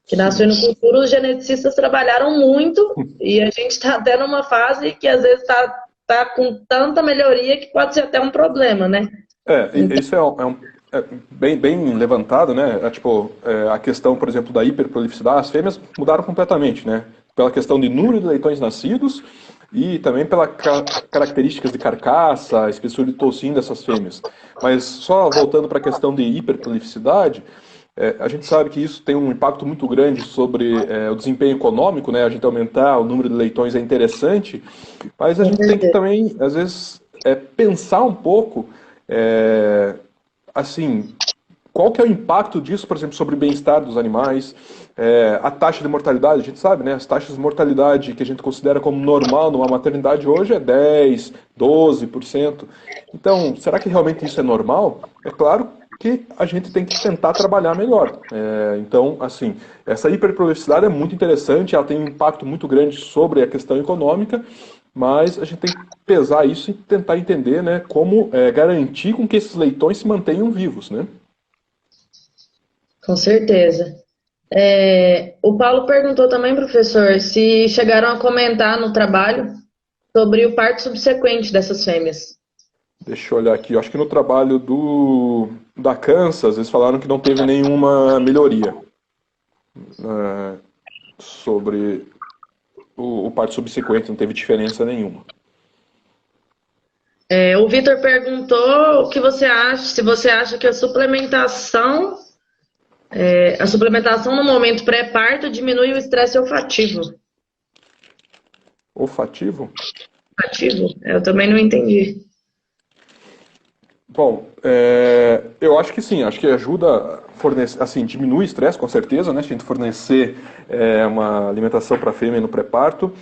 Que na suinocultura os geneticistas trabalharam muito e a gente está até numa fase que às vezes está com tanta melhoria que pode ser até um problema, né? Isso é bem levantado, né? A questão, por exemplo, da hiperprolificidade, as fêmeas mudaram completamente, né? Pela questão de número de leitões nascidos e também pelas características de carcaça, espessura de toucinho dessas fêmeas. Mas só voltando para a questão de hiperprolificidade, a gente sabe que isso tem um impacto muito grande sobre o desempenho econômico, né? A gente aumentar o número de leitões é interessante, mas a gente tem que também, às vezes, pensar um pouco, assim, qual que é o impacto disso, por exemplo, sobre o bem-estar dos animais, a taxa de mortalidade, a gente sabe, né? As taxas de mortalidade que a gente considera como normal numa maternidade hoje é 10%, 12%. Então, será que realmente isso é normal? É claro que a gente tem que tentar trabalhar melhor. Então, assim, essa hiperprolificidade é muito interessante, ela tem um impacto muito grande sobre a questão econômica, mas a gente tem que pesar isso e tentar entender, né, como garantir com que esses leitões se mantenham vivos, né? Com certeza. O Paulo perguntou também, professor, se chegaram a comentar no trabalho sobre o parto subsequente dessas fêmeas. Deixa eu olhar aqui. Eu acho que no trabalho da Kansas, eles falaram que não teve nenhuma melhoria sobre o parto subsequente, não teve diferença nenhuma. O Vitor perguntou o que você acha, se você acha que a suplementação no momento pré-parto diminui o estresse olfativo. Olfativo? Olfativo? Eu também não entendi. Bom, eu acho que sim, acho que ajuda a fornecer, assim, diminui o estresse com certeza, né? Se a gente fornecer uma alimentação para a fêmea no pré-parto.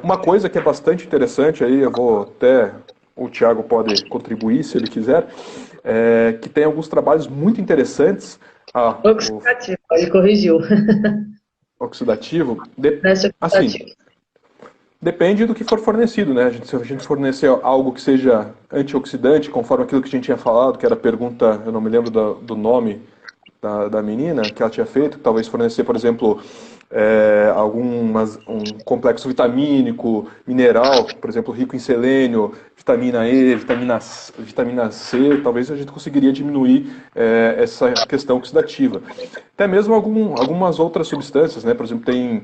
Uma coisa que é bastante interessante, aí eu vou até, o Thiago pode contribuir se ele quiser, que tem alguns trabalhos muito interessantes. Oxidativo, ele corrigiu. Oxidativo, Estresse assim, oxidativo. depende do que for fornecido, né? Se a gente fornecer algo que seja antioxidante, conforme aquilo que a gente tinha falado, que era a pergunta, eu não me lembro do nome da menina, que ela tinha feito, talvez fornecer, por exemplo, um complexo vitamínico, mineral, por exemplo, rico em selênio, vitamina E, vitamina C, talvez a gente conseguiria diminuir essa questão oxidativa. Até mesmo algumas outras substâncias, né? Por exemplo, tem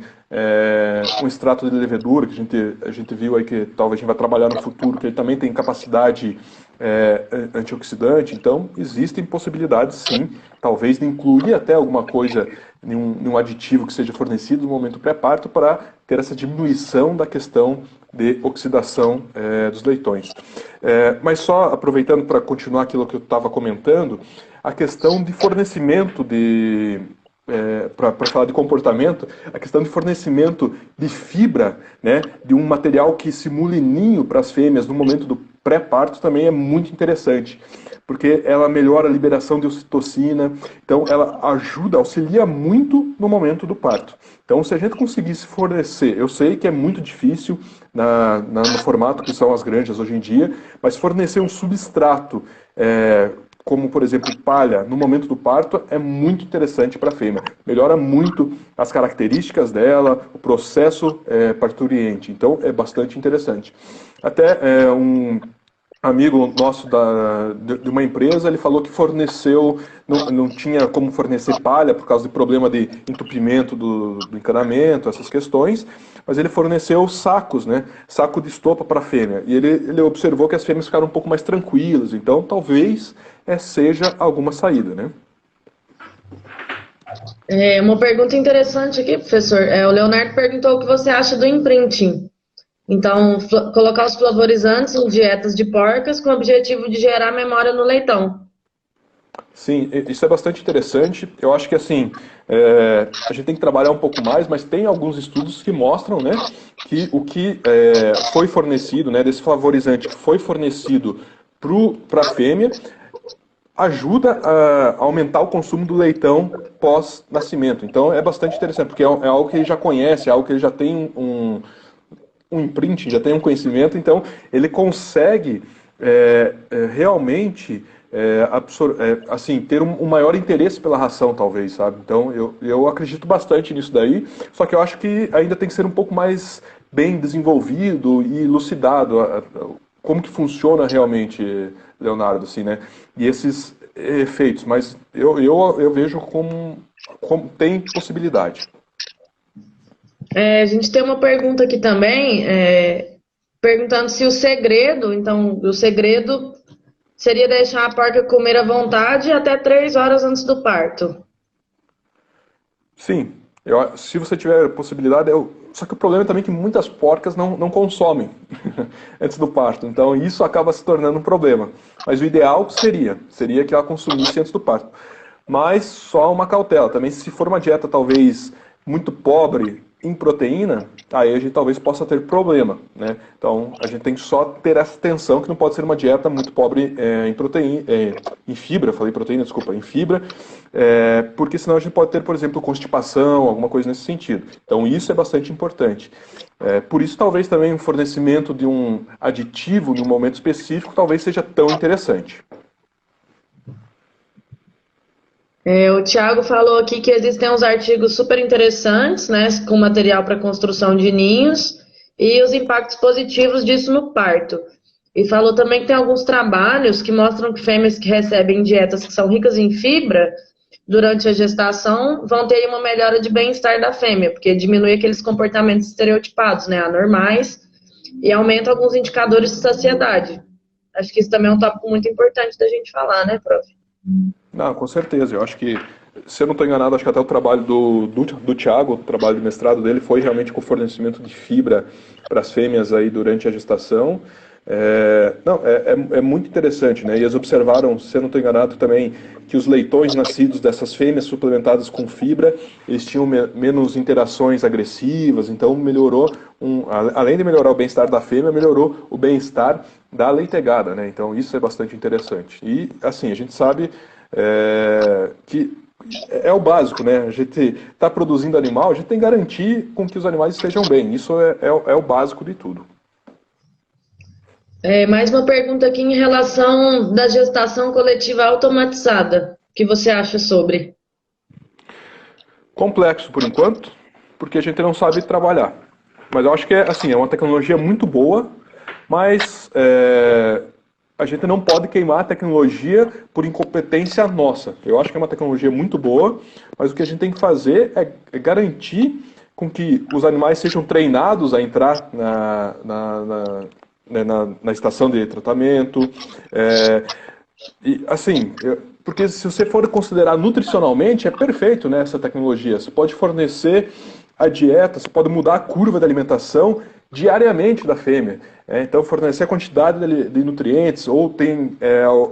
um extrato de levedura que a gente viu aí que talvez a gente vai trabalhar no futuro, que ele também tem capacidade antioxidante. Então, existem possibilidades, sim, talvez de incluir até alguma coisa num aditivo que seja fornecido no momento pré-parto para ter essa diminuição da questão de oxidação dos leitões. Mas só aproveitando para continuar aquilo que eu estava comentando, a questão de fornecimento para falar de comportamento, a questão de fornecimento de fibra, né, de um material que simule ninho para as fêmeas no momento do pré-parto também é muito interessante, porque ela melhora a liberação de ocitocina, então ela auxilia muito no momento do parto. Então, se a gente conseguisse fornecer, eu sei que é muito difícil no formato que são as granjas hoje em dia, mas fornecer um substrato como, por exemplo, palha, no momento do parto, é muito interessante para a fêmea. Melhora muito as características dela, o processo parturiente. Então, é bastante interessante. Até um amigo nosso de uma empresa, ele falou que forneceu, não tinha como fornecer palha por causa do problema de entupimento do encanamento, essas questões, mas ele forneceu sacos, né? Saco de estopa para a fêmea. E ele observou que as fêmeas ficaram um pouco mais tranquilas, então talvez seja alguma saída, né? Uma pergunta interessante aqui, professor. O Leonardo perguntou o que você acha do imprinting. Então, colocar os flavorizantes em dietas de porcas com o objetivo de gerar memória no leitão. Sim, isso é bastante interessante. Eu acho que assim, a gente tem que trabalhar um pouco mais, mas tem alguns estudos que mostram, né, que o que foi fornecido, né, desse flavorizante que foi fornecido para a fêmea, ajuda a aumentar o consumo do leitão pós-nascimento. Então é bastante interessante, porque é algo que ele já conhece, é algo que ele já tem um imprint, já tem um conhecimento, então ele consegue realmente assim, ter um maior interesse pela ração, talvez, sabe? Então eu acredito bastante nisso daí, só que eu acho que ainda tem que ser um pouco mais bem desenvolvido e elucidado como que funciona realmente, Leonardo, assim, né? E esses efeitos, mas eu vejo como tem possibilidade. A gente tem uma pergunta aqui também, perguntando se o segredo seria deixar a porca comer à vontade até 3 horas antes do parto. Sim, se você tiver possibilidade, só que o problema é também que muitas porcas não consomem antes do parto, então isso acaba se tornando um problema. Mas o ideal seria que ela consumisse antes do parto. Mas só uma cautela, também se for uma dieta talvez muito pobre em proteína, aí a gente talvez possa ter problema, né? Então a gente tem que só ter essa atenção que não pode ser uma dieta muito pobre em proteína, em fibra, falei proteína, desculpa, em fibra, porque senão a gente pode ter, por exemplo, constipação, alguma coisa nesse sentido. Então isso é bastante importante. Por isso talvez também o fornecimento de um aditivo em um momento específico talvez seja tão interessante. O Thiago falou aqui que existem uns artigos super interessantes, né, com material para construção de ninhos e os impactos positivos disso no parto. E falou também que tem alguns trabalhos que mostram que fêmeas que recebem dietas que são ricas em fibra durante a gestação vão ter uma melhora de bem-estar da fêmea, porque diminui aqueles comportamentos estereotipados, né, anormais, e aumenta alguns indicadores de saciedade. Acho que isso também é um tópico muito importante da gente falar, né, prof? Não, com certeza. Eu acho que, se eu não estou enganado, acho que até o trabalho do Thiago, o trabalho de mestrado dele, foi realmente com o fornecimento de fibra para as fêmeas aí durante a gestação. É muito interessante, né? E eles observaram, se eu não estou enganado também, que os leitões nascidos dessas fêmeas suplementadas com fibra, eles tinham menos interações agressivas, então melhorou, além de melhorar o bem-estar da fêmea, melhorou o bem-estar da leitegada, né? Então isso é bastante interessante. E assim, a gente sabe que é o básico, né? A gente está produzindo animal, a gente tem que garantir com que os animais estejam bem. Isso é o básico de tudo. Mais uma pergunta aqui em relação da gestação coletiva automatizada. O que você acha sobre? Complexo por enquanto, porque a gente não sabe trabalhar. Mas eu acho que é uma tecnologia muito boa, mas a gente não pode queimar a tecnologia por incompetência nossa. Eu acho que é uma tecnologia muito boa, mas o que a gente tem que fazer é garantir com que os animais sejam treinados a entrar na estação de tratamento. E assim, porque se você for considerar nutricionalmente, é perfeito, né, essa tecnologia. Você pode fornecer a dieta, você pode mudar a curva da alimentação diariamente da fêmea. Então, fornecer a quantidade de nutrientes, ou tem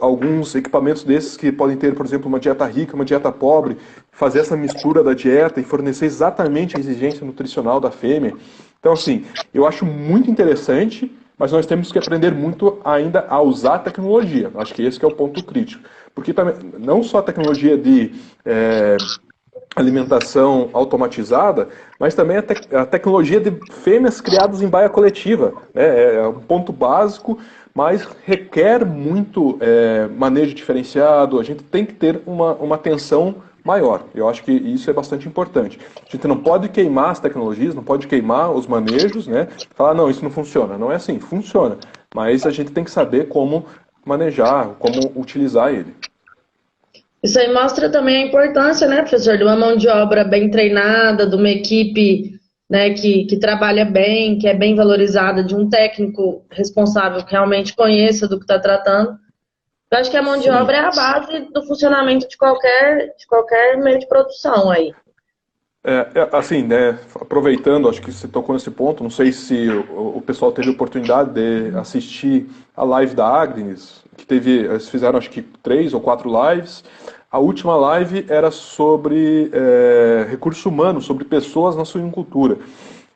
alguns equipamentos desses que podem ter, por exemplo, uma dieta rica, uma dieta pobre, fazer essa mistura da dieta e fornecer exatamente a exigência nutricional da fêmea. Então, assim, eu acho muito interessante, mas nós temos que aprender muito ainda a usar a tecnologia. Acho que esse que é o ponto crítico. Porque também, não só a tecnologia de alimentação automatizada, mas também a tecnologia de fêmeas criadas em baia coletiva. Né? É um ponto básico, mas requer muito manejo diferenciado. A gente tem que ter uma atenção maior. Eu acho que isso é bastante importante. A gente não pode queimar as tecnologias, não pode queimar os manejos, né? Falar, não, isso não funciona. Não é assim, funciona. Mas a gente tem que saber como manejar, como utilizar ele. Isso aí mostra também a importância, né, professor, de uma mão de obra bem treinada, de uma equipe, né, que trabalha bem, que é bem valorizada, de um técnico responsável que realmente conheça do que está tratando. Eu acho que a mão de obra é a base do funcionamento de qualquer meio de produção aí. Assim, né, aproveitando, acho que você tocou nesse ponto, não sei se o pessoal teve a oportunidade de assistir a live da Agnes, que eles fizeram acho que 3 ou 4 lives. A última live era sobre recurso humano, sobre pessoas na suinocultura.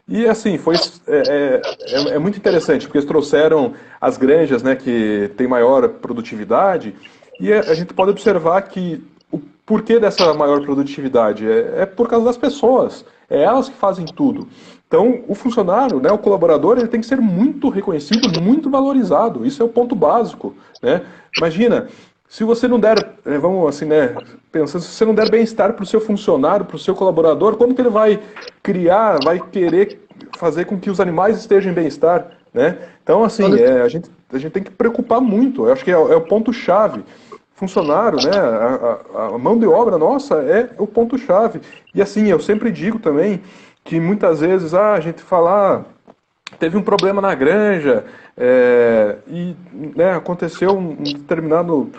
E assim, é muito interessante, porque eles trouxeram as granjas, né, que tem maior produtividade, e a gente pode observar que o porquê dessa maior produtividade é por causa das pessoas, é elas que fazem tudo. Então, o funcionário, né, o colaborador, ele tem que ser muito reconhecido, muito valorizado, isso é o ponto básico, né? Imagina, se você não der, vamos assim, né, pensando, se você não der bem-estar para o seu funcionário, para o seu colaborador, como que ele vai criar, vai querer fazer com que os animais estejam em bem-estar, né? Então, assim, a gente tem que preocupar muito, eu acho que é o ponto-chave. Funcionário, né, a mão de obra nossa é o ponto-chave. E assim, eu sempre digo também que muitas vezes a gente fala, teve um problema na granja, e né, aconteceu um determinado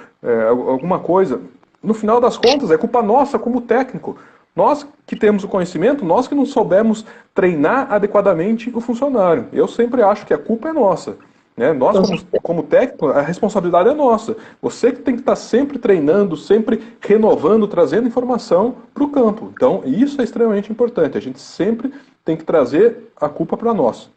alguma coisa. No final das contas, é culpa nossa como técnico. Nós que temos o conhecimento, nós que não soubemos treinar adequadamente o funcionário. Eu sempre acho que a culpa é nossa. Né? Nós, como técnico, a responsabilidade é nossa. Você que tem que estar sempre treinando, sempre renovando, trazendo informação para o campo. Então, isso é extremamente importante. A gente sempre tem que trazer a culpa para nós.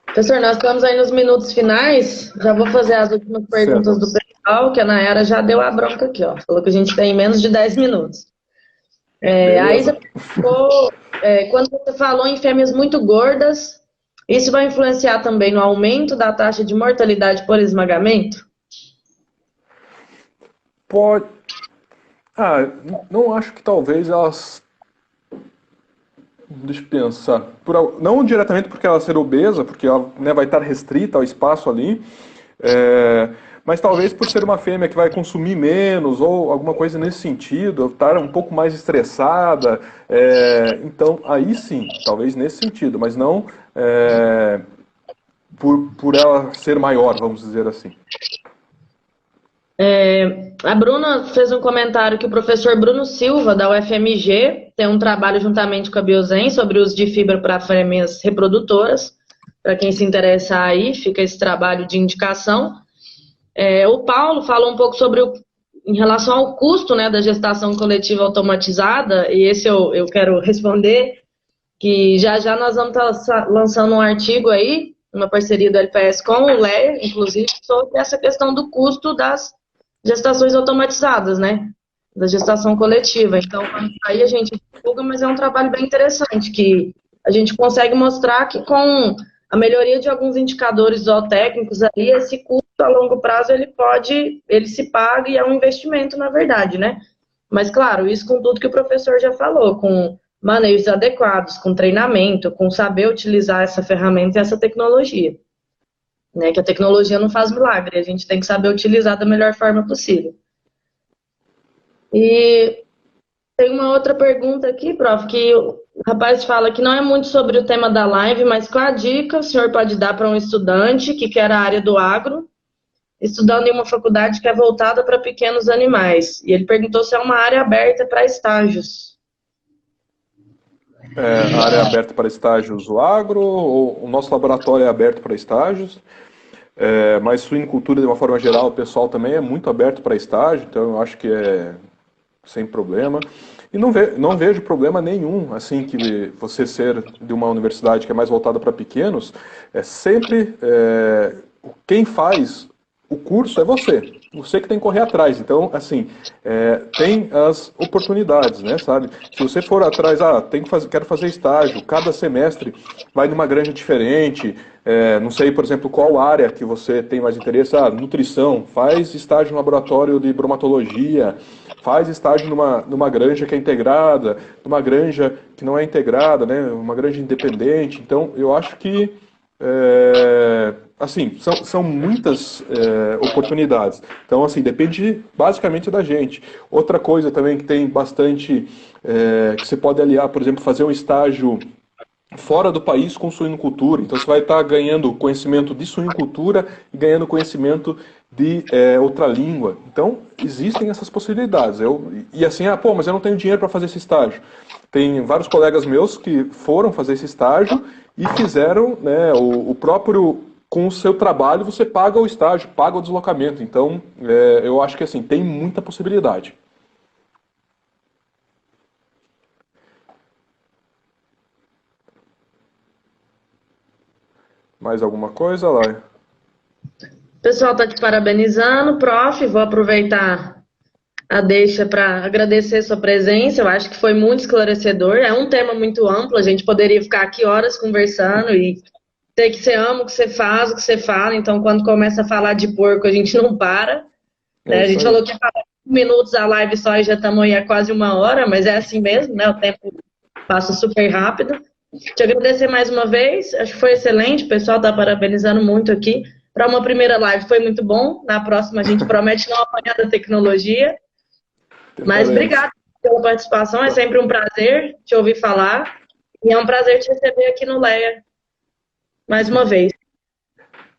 Professor, nós estamos aí nos minutos finais. Já vou fazer as últimas perguntas do pessoal, que a Nayara já deu a bronca aqui, ó. Falou que a gente tem menos de 10 minutos. A Isa perguntou, quando você falou em fêmeas muito gordas, isso vai influenciar também no aumento da taxa de mortalidade por esmagamento? Ah, não acho que talvez elas. Deixa eu pensar. Não diretamente porque ela ser obesa, porque ela, né, vai estar restrita ao espaço ali, é, mas talvez por ser uma fêmea que vai consumir menos ou alguma coisa nesse sentido, estar um pouco mais estressada. Então, aí sim, talvez nesse sentido, mas não por ela ser maior, vamos dizer assim. A Bruna fez um comentário que o professor Bruno Silva, da UFMG, tem um trabalho juntamente com a Biozen sobre o uso de fibra para fêmeas reprodutoras. Para quem se interessar aí, fica esse trabalho de indicação. O Paulo falou um pouco sobre em relação ao custo, né, da gestação coletiva automatizada, e esse eu quero responder, que já já nós vamos estar lançando um artigo aí, uma parceria do LPS com o LEA, inclusive, sobre essa questão do custo das gestações automatizadas, né? Da gestação coletiva. Então, aí a gente divulga, mas é um trabalho bem interessante, que a gente consegue mostrar que com a melhoria de alguns indicadores zootécnicos ali, esse custo a longo prazo ele se paga e é um investimento, na verdade, né? Mas, claro, isso com tudo que o professor já falou, com manejos adequados, com treinamento, com saber utilizar essa ferramenta e essa tecnologia. Né, que a tecnologia não faz milagre, a gente tem que saber utilizar da melhor forma possível. E tem uma outra pergunta aqui, prof, que o rapaz fala que não é muito sobre o tema da live, mas qual a dica o senhor pode dar para um estudante que quer a área do agro, estudando em uma faculdade que é voltada para pequenos animais? E ele perguntou se é uma área aberta para estágios. A área é aberta para estágios do agro, ou o nosso laboratório é aberto para estágios. Mas suinocultura, de uma forma geral, o pessoal também é muito aberto para estágio, então eu acho que é sem problema. E não vejo problema nenhum, assim, que você ser de uma universidade que é mais voltada para pequenos, quem faz o curso é você que tem que correr atrás. Então, assim, tem as oportunidades, né, sabe? Se você for atrás, quero fazer estágio, cada semestre vai numa granja diferente, não sei, por exemplo, qual área que você tem mais interesse, nutrição, faz estágio no laboratório de bromatologia, faz estágio numa granja que é integrada, numa granja que não é integrada, né, uma granja independente. Então, eu acho que assim, são muitas oportunidades. Então, assim, depende basicamente da gente. Outra coisa também que tem bastante, que você pode aliar, por exemplo, fazer um estágio fora do país com suinocultura. Então, você vai estar ganhando conhecimento de suinocultura e ganhando conhecimento de outra língua. Então, existem essas possibilidades. E assim, mas eu não tenho dinheiro para fazer esse estágio. Tem vários colegas meus que foram fazer esse estágio e fizeram, né, o próprio, com o seu trabalho, você paga o estágio, paga o deslocamento. Então, eu acho que assim, tem muita possibilidade. Mais alguma coisa, Laia? O pessoal está te parabenizando, prof. Vou aproveitar a deixa para agradecer sua presença. Eu acho que foi muito esclarecedor. É um tema muito amplo, a gente poderia ficar aqui horas conversando e sei que você ama o que você faz, o que você fala, então quando começa a falar de porco a gente não para. Né? A gente falou que ia falar 5 minutos a live só e já estamos aí há quase 1 hora, mas é assim mesmo, né? O tempo passa super rápido. Te agradecer mais uma vez, acho que foi excelente, o pessoal está parabenizando muito aqui. Para uma primeira live foi muito bom, na próxima a gente promete não apanhar da tecnologia. Mas obrigado pela participação, é sempre um prazer te ouvir falar e é um prazer te receber aqui no LEA mais uma vez.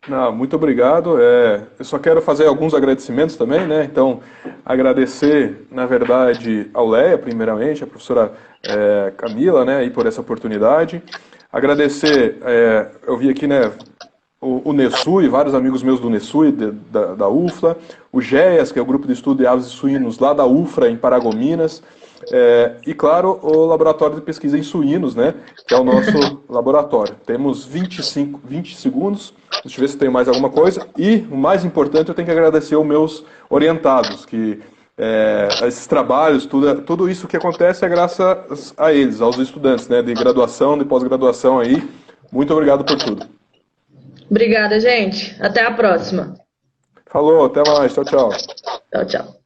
Não, muito obrigado. Eu só quero fazer alguns agradecimentos também, né? Então, agradecer, na verdade, ao LEA, primeiramente, a professora Camila, né, aí por essa oportunidade. Agradecer, eu vi aqui, né, o NESUI, vários amigos meus do NESUI, da UFLA, o GEAS, que é o Grupo de Estudo de Aves e Suínos, lá da UFRA, em Paragominas, e, claro, o Laboratório de Pesquisa em Suínos, né, que é o nosso laboratório. Temos 20 segundos, deixa eu ver se tem mais alguma coisa, e, o mais importante, eu tenho que agradecer aos meus orientados, que esses trabalhos, tudo isso que acontece é graças a eles, aos estudantes, né, de graduação, de pós-graduação aí. Muito obrigado por tudo. Obrigada, gente. Até a próxima. Falou, até mais. Tchau, tchau. Tchau, tchau.